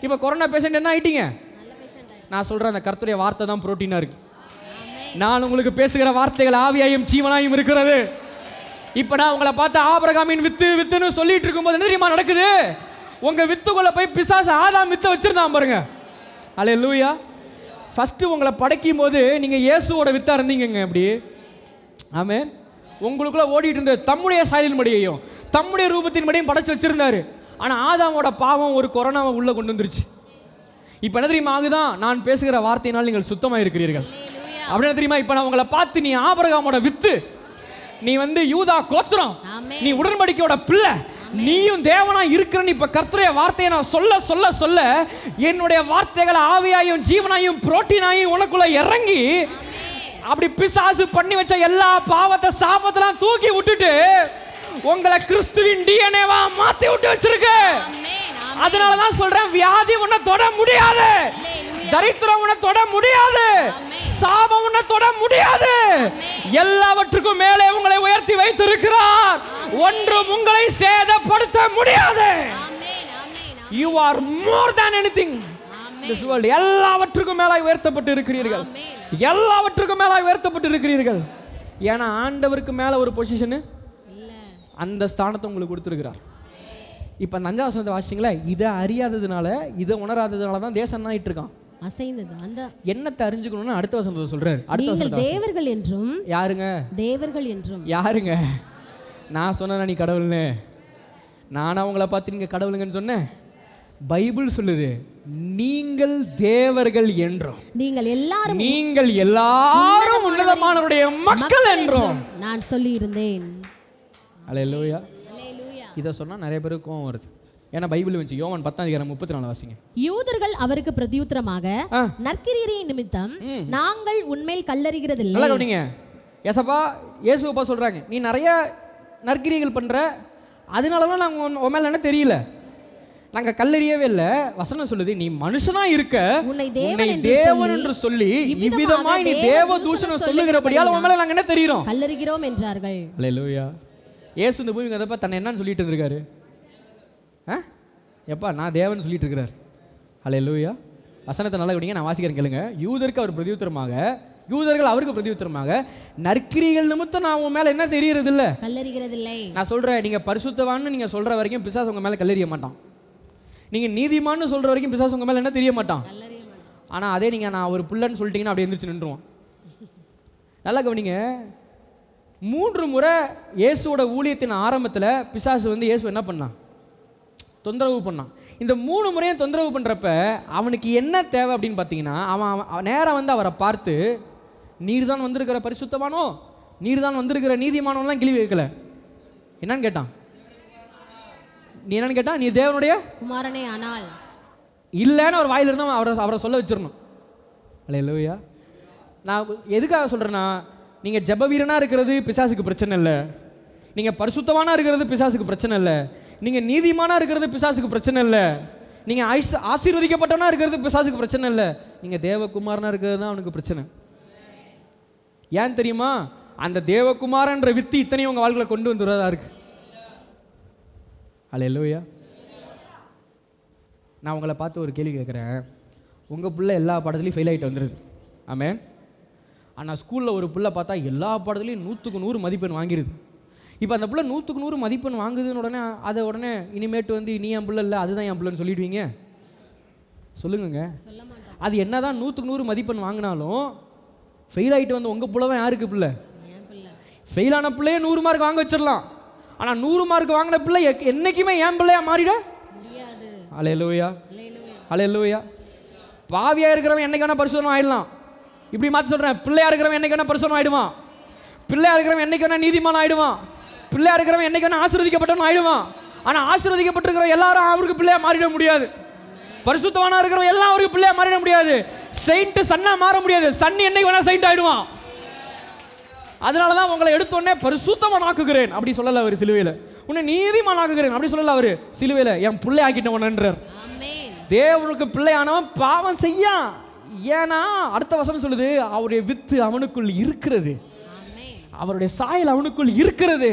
இப்போ கொரோனா பேஷண்ட் என்ன ஆயிட்டீங்க? நான் சொல்கிறேன், அந்த கர்த்தருடைய வார்த்தை தான் ப்ரோட்டீனாக இருக்குது. நான் உங்களுக்கு பேசுகிற வார்த்தைகள் ஆவியாயும் ஜீவனாயும் இருக்கிறது. இப்போ நான் உங்களை பார்த்து ஆபிரகாமின் வித்துன்னு சொல்லிட்டு இருக்கும்போது என்ன தெரியுமா நடக்குது? உங்கள் வித்துக்குள்ள போய் பிசாசு ஆதாம் வித்தை வச்சிருந்தான் பாருங்க. அல்லேலூயா. ஃபஸ்ட்டு உங்களை படைக்கும் போது நீங்கள் இயேசுவோட வித்தா இருந்தீங்க. அப்படி ஆமென். உங்களுக்குள்ள ஓடிட்டு இருந்த தம்முடைய சாயலின் படியையும் தம்முடைய ரூபத்தின் படியும் படைச்சு வச்சிருந்தாரு. ஆனால் ஆதாமோட பாவம் ஒரு கொரோனாவை உள்ள கொண்டு வந்துருச்சு. இப்போ என்ன தெரியுமா ஆகுதான்? நான் பேசுகிற வார்த்தையினால் நீங்கள் சுத்தமாக இருக்கிறீர்கள் அப்படின்னு தெரியுமா? இப்போ நான் உங்களை பார்த்து, நீ ஆபிரகாமோட வித்து, நீ வந்து யூதா கோத்திரம், நீ உடன்படிக்கையோட பிள்ளை, நீயும் தேவனா இருக்கிறன்னு இப்ப கர்த்தருடைய வார்த்தையை நான் சொல்ல சொல்ல சொல்ல என்னுடைய வார்த்தைகள் ஆவியாயும் ஜீவனாயும் புரோட்டீனாயும் உனக்குள்ள இறங்கி அப்படி பிசாசு பண்ணி வச்ச எல்லா பாவத்தை சாபத்தெல்லாம் தூக்கி விட்டுட்டு உங்களை கிறிஸ்துவின் டிஎன்ஏவா மாத்தி விட்டு வச்சிருக்கு. அதனாலதான் சொல்றேன், வியாதி உன்னை தொட முடியாது, தரித்திரம் உன்னை தொட முடியாது, சாபம் உன்னை தொட முடியாது. எல்லாவற்றுக்கும் மேலே உங்களை உயர்த்தி வைத்திருக்கிறார். ஒன்றும் உங்களை சேதப்படுத்த முடியாது. You are more than anything in this world. எல்லாவற்றுக்கும் மேலாய் உயர்த்தப்பட்டு இருக்கிறீர்கள். எல்லாவற்றுக்கும் மேலாய் உயர்த்தப்பட்டு இருக்கிறீர்கள். ஏன்னா ஆண்டவருக்கு மேல ஒரு பொசிஷன், அந்த ஸ்தானத்தை உங்களுக்கு கொடுத்திருக்கிறார். இப்ப அந்த 5ஆம் வசனத்தை வாசிங்களா, இதை அறியாததுனால, இதை உணராததுனால தான் தேசம் ஆயிட்டு இருக்கான். அந்த என்னத்தை அறிஞ்சுக்கணும்னு அடுத்த வசனத்தை சொல்றாரு. அடுத்த வசனத்தை தேவர்கள் என்றும் யாருங்க? தேவர்கள் என்றும் யாருங்க? நான் சொன்னேன் நீ கடவுள்னு, நானா உங்களை பார்த்து நீங்க கடவுளுங்கன்னு சொன்னேன்? பைபிள் சொல்லுது, நீங்கள் தேவர்கள் என்றும் நீங்கள் எல்லாரும் உன்னதமானவருடைய மக்கள் என்றும் நான் சொல்லி இருந்தேன். அல்லேலூயா. இதை சொன்னா நிறைய பேருக்கு கோவம் வருது. ஏன்னா பைபிள் வந்து யோவான் 10:34 வாசிங்க. யூதர்கள் அவருக்கு பிரதியுத்தரமாக, நற்கிரியை நிமித்தம் நாங்கள் உண்மையில் கல்லறிகிறதில்லை. நல்லா கவனிங்க. ஏசப்பா இயேசுவப்பா சொல்றாங்க, நீ நிறைய நற்கிரியைகள் பண்ற, அதனாலதான் நாங்க உன் மேல என்ன தெரியல, நாங்க கல்லறியவே இல்லை. வசனம் சொல்லுது, நீ மனுஷனா இருக்க உன்னை தேவன் என்று சொல்லி இவ்விதமாய் நீ தேவ தூஷணம் சொல்லுகிறபடியால் உன் மேல நாங்க என்ன தெரிகிறோம், கல்லறிகிறோம் என்றார்கள். அல்லேலூயா. இயேசு இந்த பூமிக்கு அதப்பா தன்னை என்னன்னு சொல்லிட்டு இருந்திருக்காரு? எப்பா நான் தேவன் சொல்லிட்டு இருக்கிறார். அல்லேலூயா. வசனத்தை நல்லா விடுங்க, நான் வாசிக்கிறேன் கேளுங்க. யூதருக்கு அவர் பிரதியுத்தரமாக, யூதர்கள் அவருக்கு பிரதியுத்தரமாக, நற்கிரிகள் நிமித்தம் நான் உன் மேல என்ன தெரியறது இல்லை, கல்லறிகிறது இல்லை. நான் சொல்றேன், நீங்க பரிசுத்தவான்னு நீங்க சொல்ற வரைக்கும் பிசாசு உங்க மேல கல்லறிய மாட்டான். நீங்க நீதிமான்னு சொல்ற வரைக்கும் பிசாசு உங்க மேல என்ன தெரிய மாட்டான். ஆனா அதே நீங்க நான் ஒரு புள்ளன்னு சொல்லிட்டீங்கன்னா அப்படியே எந்திரிச்சு நின்றுவான். நல்லா கவனிங்க. 3 முறை இயேசுவோட ஊழியத்தின் ஆரம்பத்தில் பிசாசு வந்து இயேசு என்ன பண்ணான், தொந்தரவு பண்ணான். இந்த 3 முறையும் தொந்தரவு பண்ணுறப்ப அவனுக்கு என்ன தேவை அப்படின்னு பார்த்தீங்கன்னா, அவன் நேராக வந்து அவரை பார்த்து, நீர் தான் வந்திருக்கிற பரிசுத்தமானோ, நீர் தான் வந்திருக்கிற நீதிமானோலாம் கேள்வி கேட்கல. என்னன்னு கேட்டான்? நீ என்னன்னு கேட்டான்? நீ தேவனுடைய குமாரனே ஆனால் இல்லைன்னு அவர் வாயிலிருந்து அவரை சொல்ல வச்சிடணும். அல்லேலூயா. நான் எதுக்காக சொல்கிறேன்னா, நீங்கள் ஜெப வீரனாக இருக்கிறது பிசாசுக்கு பிரச்சனை இல்லை, நீங்கள் பரிசுத்தவானா இருக்கிறது பிசாசுக்கு பிரச்சனை இல்லை, நீங்கள் நீதிமானா இருக்கிறது பிசாசுக்கு பிரச்சனை இல்லை, நீங்கள் ஆசீர்வதிக்கப்பட்டவனா இருக்கிறது பிசாசுக்கு பிரச்சனை இல்லை, நீங்கள் தேவகுமாரனா இருக்கிறது தான் அவனுக்கு பிரச்சனை. ஏன் தெரியுமா? அந்த தேவகுமாரன்ற வித்து இத்தனையும் உங்கள் வாழ்க்கையில் கொண்டு வந்துடுறதா இருக்கு. அல்லேலூயா. நான் உங்களை பார்த்து ஒரு கேள்வி கேட்குறேன். உங்கள் பிள்ளை எல்லா பாடத்துலையும் ஃபெயில் ஆகிட்டு வந்துடுது, ஆமென். ஆனால் ஸ்கூலில் ஒரு பிள்ளை பார்த்தா எல்லா பாடத்துலையும் 100க்கு 100 மதிப்பெண் வாங்கிடுது. இப்போ அந்த பிள்ளை 100க்கு 100 மதிப்பெண் வாங்குதுன்னு உடனே அதை உடனே இனிமேட்டு வந்து நீ என் பிள்ளை இல்லை அதுதான் என் பிள்ளைன்னு சொல்லிடுவீங்க? சொல்லுங்க. அது என்ன தான் 100க்கு 100 மதிப்பெண் வாங்கினாலும் ஃபெயில் ஆகிட்டு வந்து உங்கள் பிள்ளை தான் யாருக்கு பிள்ளை? ஃபெயிலான பிள்ளையே 100 மார்க் வாங்க வச்சிடலாம். ஆனால் 100 மார்க் வாங்கின பிள்ளை என்னைக்குமே என் பிள்ளையா மாறிட முடியாது. அல்லேலூயா, அல்லேலூயா. பாவியாக இருக்கிறவன் என்னைக்கு வேணா பரிசுத்தம் ஆயிடலாம். இப்படி மாற்றி சொல்கிறேன், பிள்ளையா இருக்கிறவன் என்னைக்கு வேணா பரிசுத்தம் ஆயிடுவான். பிள்ளையா இருக்கிறவன் என்னைக்கு வேணா நீதிமான் ஆயிடுவான். பிள்ளையா இருக்கிறவன் என்னைக்கு வேணா ஆசீர்வதிக்கப்பட்டவன் ஆயிடுவான். ஆனால் ஆசீர்வதிக்கப்பட்டிருக்கிற எல்லாரும் அவருக்கு பிள்ளையா மாறிட முடியாது. பரிசுத்தவானா இருக்கிறவன் எல்லாம் அவருக்கு பிள்ளையா மாறிட முடியாது. செயின்ட் சன்னா மாற முடியாது. சன்னி என்னைக்கு வேணா செயின்ட் ஆயிடுவான். அதனால தான் உங்களை எடுத்தோடனே பரிசுத்தவான் ஆக்குகிறேன் அப்படி சொல்லல அவர் சிலுவையில். உன்னை நீதிமான் ஆக்குகிறேன் அப்படி சொல்லல அவர் சிலுவையில். என் பிள்ளை ஆக்கிட்டவன்ன்றார். தேவனுக்கு பிள்ளையானவன் பாவம் செய்ய. ஏன்னா அடுத்த வசனம் சொல்லுது, அவருடைய வித்து அவனுக்குள் இருக்கிறது, அவருடைய சாயல் அவனுக்குள் இருக்கிறது.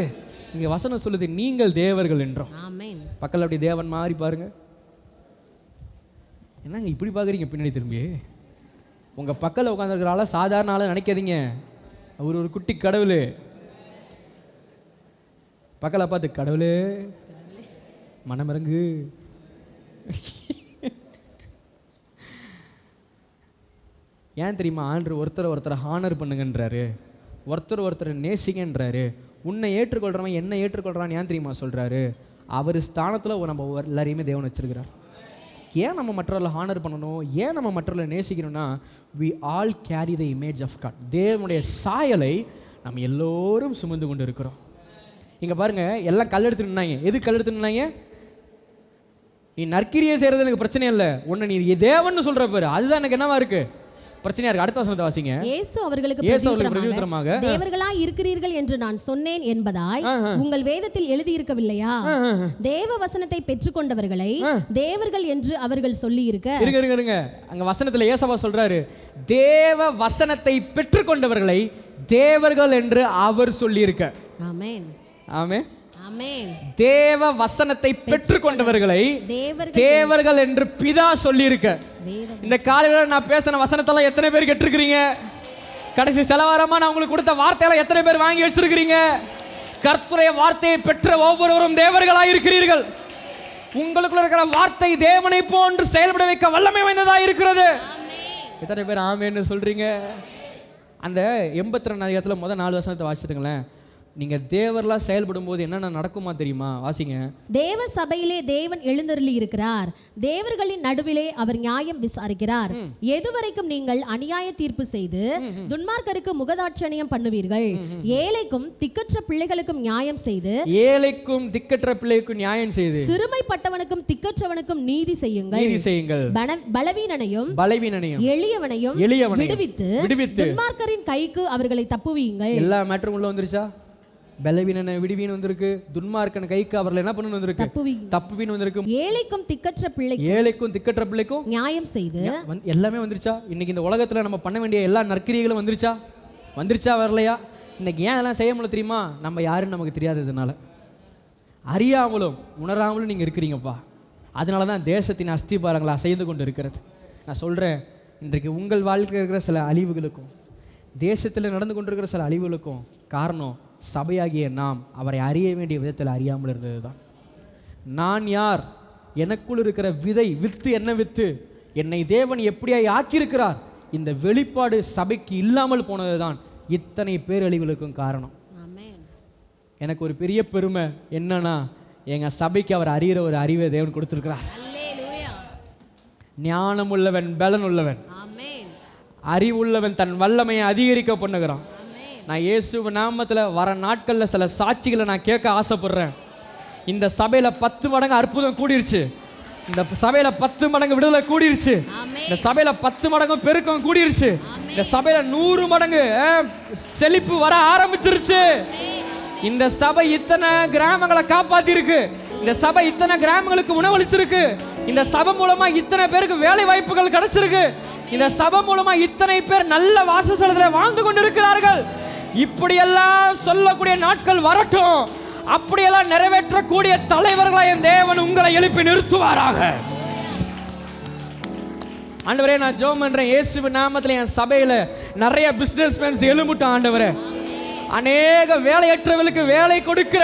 இங்க வசனம் சொல்லுது நீங்கள் தேவர்கள் என்றோம். பக்கத்தில் அப்படி தேவன் மாதிரி பாருங்க. என்னங்க இப்படி பார்க்குறீங்க பின்னாடி திரும்பி? உங்கள் பக்கத்தில் உட்காந்துருக்கிற ஆளை சாதாரண ஆளை நினைக்காதீங்க. அவர் ஒரு குட்டி கடவுள். பக்கத்தில் பார்த்து கடவுளே மனமிறங்கு. ஏன் தெரியுமா? ஆண்டு ஒருத்தரை ஹானர் பண்ணுங்கன்றாரு, ஒருத்தரை நேசிங்கன்றாரு. உன்னை ஏற்றுக்கொள்கிறவன் என்னை ஏற்றுக்கொள்கிறான்னு ஏன் தெரியுமா சொல்கிறாரு? அவர் ஸ்தானத்தில் நம்ம எல்லாரையுமே தேவன் வச்சிருக்கிறார். ஏன் நம்ம மற்றவர்களை ஹானர் பண்ணணும், ஏன் நம்ம மற்றவர்களை நேசிக்கணும்னா, we all carry the image of God. தேவனுடைய சாயலை நம்ம எல்லோரும் சுமந்து கொண்டு இருக்கிறோம். இங்கே பாருங்க, எல்லாம் கல் எடுத்து நின்னாங்க. எது கல் எடுத்து நின்னாங்க? நீ நற்கிரியை செய்கிறது எனக்கு பிரச்சனை இல்லை, உன்னை நீ தேவன்னு சொல்கிற பேர் அதுதான் எனக்கு என்னவா இருக்கு பிரச்சனையா இருக்கு. அடுத்த வசனத்தை வாசிங்க. இயேசு அவர்களுக்கு பிரதியுத்தரமாக, தேவர்களாய் இருக்கிறீர்கள் என்று நான் சொன்னேன் என்பதாய் உங்கள் வேதத்தில் எழுதி இருக்கவில்லையா? தேவ வசனத்தை பெற்றுக்கொண்டவர்களை தேவர்கள் என்று அவர்கள் சொல்லி இருக்க. அங்க வசனத்துல ஏசாவா சொல்றாரு, தேவ வசனத்தை பெற்றுக்கொண்டவர்களை தேவர்கள் என்று அவர் சொல்லி இருக்க. ஆமென், ஆமென், ஆமென். தேவ வசனத்தை பெற்றுக்கொண்டவர்களை தேவர்கள் என்று பிதா சொல்லி இருக்க. இந்த காலையில நான் பேசின வசனத்தெல்லாம் எத்தனை பேர் கேட்டிருக்கிறீங்க? கடைசி செலவாரமா நான் உங்களுக்கு கொடுத்த வார்த்தையெல்லாம் எத்தனை பேர் வாங்கி வச்சிருக்கிறீங்க? கர்த்தருடைய வார்த்தையை பெற்ற ஒவ்வொருவரும் தேவர்களாய் இருக்கிறீர்கள். உங்களுக்குள்ள இருக்கிற வார்த்தை தேவனை போன்று செயல்பட வைக்க வல்லமை வாய்ந்ததா இருக்கிறது. எத்தனை பேர் ஆமென்னு சொல்றீங்க? அந்த 82 அதிகாரத்துல முதல் 4 வசனத்தை வாசிச்சுங்களேன். நீங்க தேவர்களா செயல்படும் போது என்னென்ன நடக்குமா தெரியுமா? வாசிங்க. தேவ சபையிலே தேவன் எழுந்தருளி இருக்கிறார், தேவர்களின் நடுவிலே அவர் நியாயம் விசாரிக்கிறார். எதுவரைக்கும் நீங்கள் அநியாய தீர்ப்பு செய்து துன்மார்க்கருக்கு முகதாட்சணியம் பண்ணுவீர்கள்? ஏழைக்கும் திக்கற்ற பிள்ளைகளுக்கும் நியாயம் செய்து, ஏழைக்கும் திக்கற்ற பிள்ளைக்கும் நியாயம் செய்து, சிறுமைப்பட்டவனுக்கும் திக்கற்றவனுக்கும் நீதி செய்யுங்கள். பலவீனனையும் எளியவனையும் விடுவித்து துன்மார்க்கரின் கைக்கு அவர்களை தப்புவீங்கள். எல்லா மேட்டரும் உள்ள வந்துருச்சா? பலவீனனை விடுவீன் வந்திருக்கு, துன்மார்க்கன் கைக்கு அவர்கள் என்ன பண்ணணும் வந்திருக்கு, தப்புவீன் வந்திருக்கு. ஏழைக்கும் திக்கற்ற பிள்ளைக்கும் நியாயம் செய்து எல்லாமே வந்துருச்சா? இன்னைக்கு இந்த உலகத்துல நம்ம பண்ண வேண்டிய எல்லா நற்கிரியைகளும் வந்துருச்சா வரலையா? இன்னைக்கு ஏன் அதெல்லாம் செய்ய முடியல தெரியுமா? நம்ம யாருன்னு நமக்கு தெரியாததுனால, அறியாமலும் உணராமலும் நீங்க இருக்கிறீங்கப்பா. அதனால தான் தேசத்தின் அஸ்திபாரங்களை அசைந்து கொண்டு இருக்கிறது. நான் சொல்றேன், இன்றைக்கு உங்கள் வாழ்க்கையில் இருக்கிற சில அழிவுகளுக்கும் தேசத்தில் நடந்து கொண்டிருக்கிற சில அழிவுகளுக்கும் காரணம் சபையாகிய நாம் அவரை அறிய வேண்டிய விதத்தில் அறியாமல் இருந்தது தான். நான் யார், எனக்குள் இருக்கிற வித்து என்ன வித்து, என்னை தேவன் எப்படியாய் ஆக்கியிருக்கிறார், இந்த வெளிப்பாடு சபைக்கு இல்லாமல் போனது தான் இத்தனை பேரழிவுகளுக்கும் காரணம். எனக்கு ஒரு பெரிய பெருமை என்னன்னா, எங்க சபைக்கு அவர் அறிகிற ஒரு அறிவை தேவன் கொடுத்திருக்கிறார். ஞானம் உள்ளவன், பலன் உள்ளவன், அறிவுள்ளவன் தன் வல்லமையை அதிகரிக்க பண்ணுகிறான். நான் இயேசு நாமத்தில் வர நாட்களில் சில சாட்சிகளை நான் கேட்க ஆசைப்படுறேன். இந்த சபையில் 10 மடங்கு அற்புதம் கூடிருச்சு, இந்த சபையில் 10 மடங்கு விடுதலை கூடிருச்சு, இந்த சபையில் 10 மடங்கு பெருக்கம் கூடிருச்சு, இந்த சபையில் 100 மடங்கு செழிப்பு வர ஆரம்பிச்சிருச்சு. இந்த சபை இத்தனை கிராமங்களை காப்பாத்தி இருக்கு, இந்த சபை இத்தனை கிராமங்களுக்கு உணவளிச்சிருக்கு, இந்த சபை மூலமா இத்தனை பேருக்கு வேலை வாய்ப்புகள் கிடைச்சிருக்கு, இந்த சபை மூலமா இத்தனை பேர் நல்ல வாசஸ்தலத்தில் வாழ்ந்து கொண்டிருக்கிறார்கள். இப்படியெல்லாம் சொல்லக்கூடிய நாட்கள் வரட்டும். அப்படியெல்லாம் நிறைவேற்றக்கூடிய தலைவர்களாய் என் தேவன் உங்களை எழுப்பி நிறுத்துவாராக. ஆண்டவரே, நான் ஜெபம் பண்றேன், இயேசுவின் நாமத்தில் என் சபையில நிறைய பிசினஸ்மேன்ஸ் எழும்புட்டோம் ஆண்டவரே. அநேக வேலையற்றவர்களுக்கு வேலை கொடுக்கிற.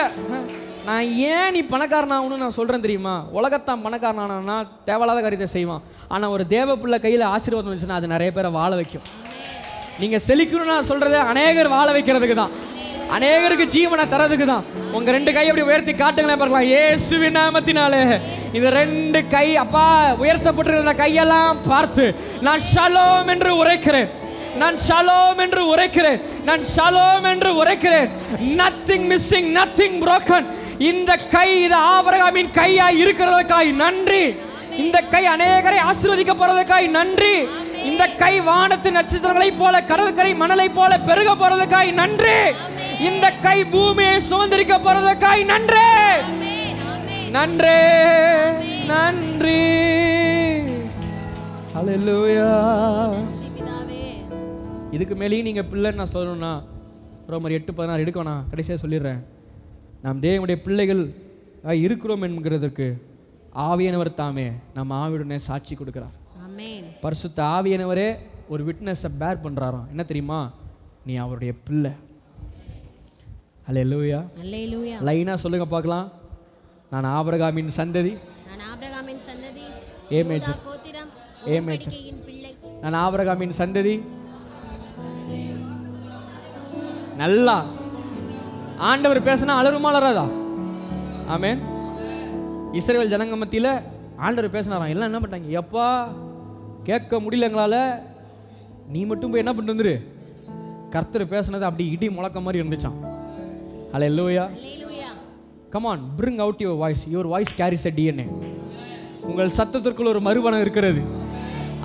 நான் ஏன் நீ பணக்காரனாகணும்னு நான் சொல்கிறேன் தெரியுமா? உலகத்தான் பணக்காரனானா தேவையில்லாத காரியத்தை செய்வான். ஆனால் ஒரு தேவ பிள்ளை கையில் ஆசீர்வாதம் வந்துச்சுன்னா அது நிறைய பேரை வாழ வைக்கும். நீங்கள் செழிக்கணும்னு நான் சொல்கிறது அநேகர் வாழ வைக்கிறதுக்கு தான், அநேகருக்கு ஜீவனை தரதுக்கு தான். உங்கள் 2 கை அப்படி உயர்த்தி காட்டுங்களேன் பார்க்கலாம். இயேசுவின் நாமத்தினாலே இந்த 2 கை அப்பா உயர்த்தப்பட்டிருந்த கையெல்லாம் பார்த்து நான் ஷலோம் என்று உரைக்கிறேன், நான் ஷலோம் என்று உரைக்கிறேன், நான் ஷலோம் என்று உரைக்கிறேன். Nothing missing, nothing broken. இந்த கை இது ஆபிரகாமின் கையாய் இருக்கிறதுக்காய் நன்றி. இந்த கை அநேகரை ஆசீர்வதிக்க போறதுக்காய் நன்றி. இந்த கை வானத்து நட்சத்திரங்களை போல கடற்கரை மணலை போல பெருக போறதுக்காய் நன்றி. இந்த கை பூமியை சுதந்திரிக்க போறதுக்காய் நன்றி, நன்றி, நன்றி. ஹல்லேலூயா. இதுக்கு மேலேயும் நீங்கள் பிள்ளைன்னு நான் சொல்லணும்னா ரோமர் 8:16 எடுக்கணும். கடைசியாக சொல்லிடுறேன். நாம் தேவனுடைய பிள்ளைகள் இருக்கிறோம் என்கிறதுக்கு ஆவியானவர் தாமே நம்ம ஆவியுடனே சாட்சி கொடுக்கிறார். பரிசுத்த ஆவியானவரே ஒரு விட்னஸை பேர் பண்ணுறாராம். என்ன தெரியுமா? நீ அவருடைய பிள்ளை. ஹல்லேலூயா. லைனாக சொல்லுங்க பார்க்கலாம். நான் ஆபிரகாமின் சந்ததி, ஏ மேஜர், ஏ மேஜர். நான் ஆபிரகாமின் சந்ததி. நல்லா ஆண்டவர் பேசினா அலறுமா அலறாதா? ஆமென். இஸ்ரவேல் ஜனங்க மத்தியில் ஆண்டவர் பேசினாராம். எல்லாம் என்ன பண்ணிட்டாங்க? எப்பா கேட்க முடியல எங்களால், நீ மட்டும் போய் என்ன பண்ணிட்டு வந்துரு. கர்த்தர் பேசினது அப்படி இடி முழக்க மாதிரி இருந்துச்சான். Hallelujah. Come on, bring out your voice. Your voice carries a DNA. உங்கள் சத்தத்திற்குள் ஒரு மறுபணம் இருக்கிறது.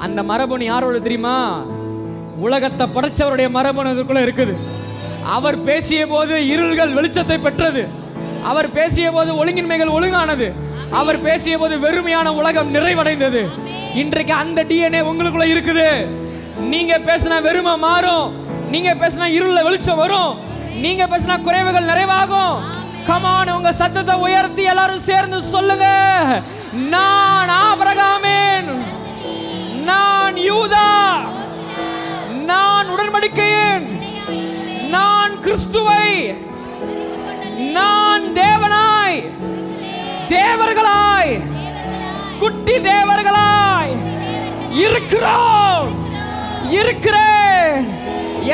அந்த மரபணு யாரோட தெரியுமா? உலகத்தை படைச்சவருடைய மரபணுக்குள்ள இருக்குது. அவர் பேசிய போது இருள்கள் வெளிச்சத்தை பெற்றது. அவர் பேசிய போது ஒழுங்கின்மைகள் ஒழுங்கானது. அவர் பேசிய போது வெறுமையான உலகம் நிறைவடைந்தது. இன்றைக்கு அந்த DNA உங்களுக்குள்ள இருக்குது. நீங்க பேசினா வெறுமை மாறும், நீங்க பேசினா இருள வெளிச்சம் வரும், நீங்க பேசினா குறைவுகள் நிறைவாகும். கம் ஆன், உங்க சத்தத்தை உயர்த்தி எல்லாரும் சேர்ந்து சொல்லுங்க. நான் ஆபிரகாமின், நான் யூதா, நான் உடன்படிக்கையின், நான் கிறிஸ்துவை, நான் தேவனாய், தேவர்களாய், குட்டி தேவர்களாய் இருக்கிறோம், இருக்கிறேன்.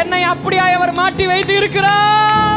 என்னை அப்படியாய் அவர் மாட்டி வைத்து இருக்கிறார்.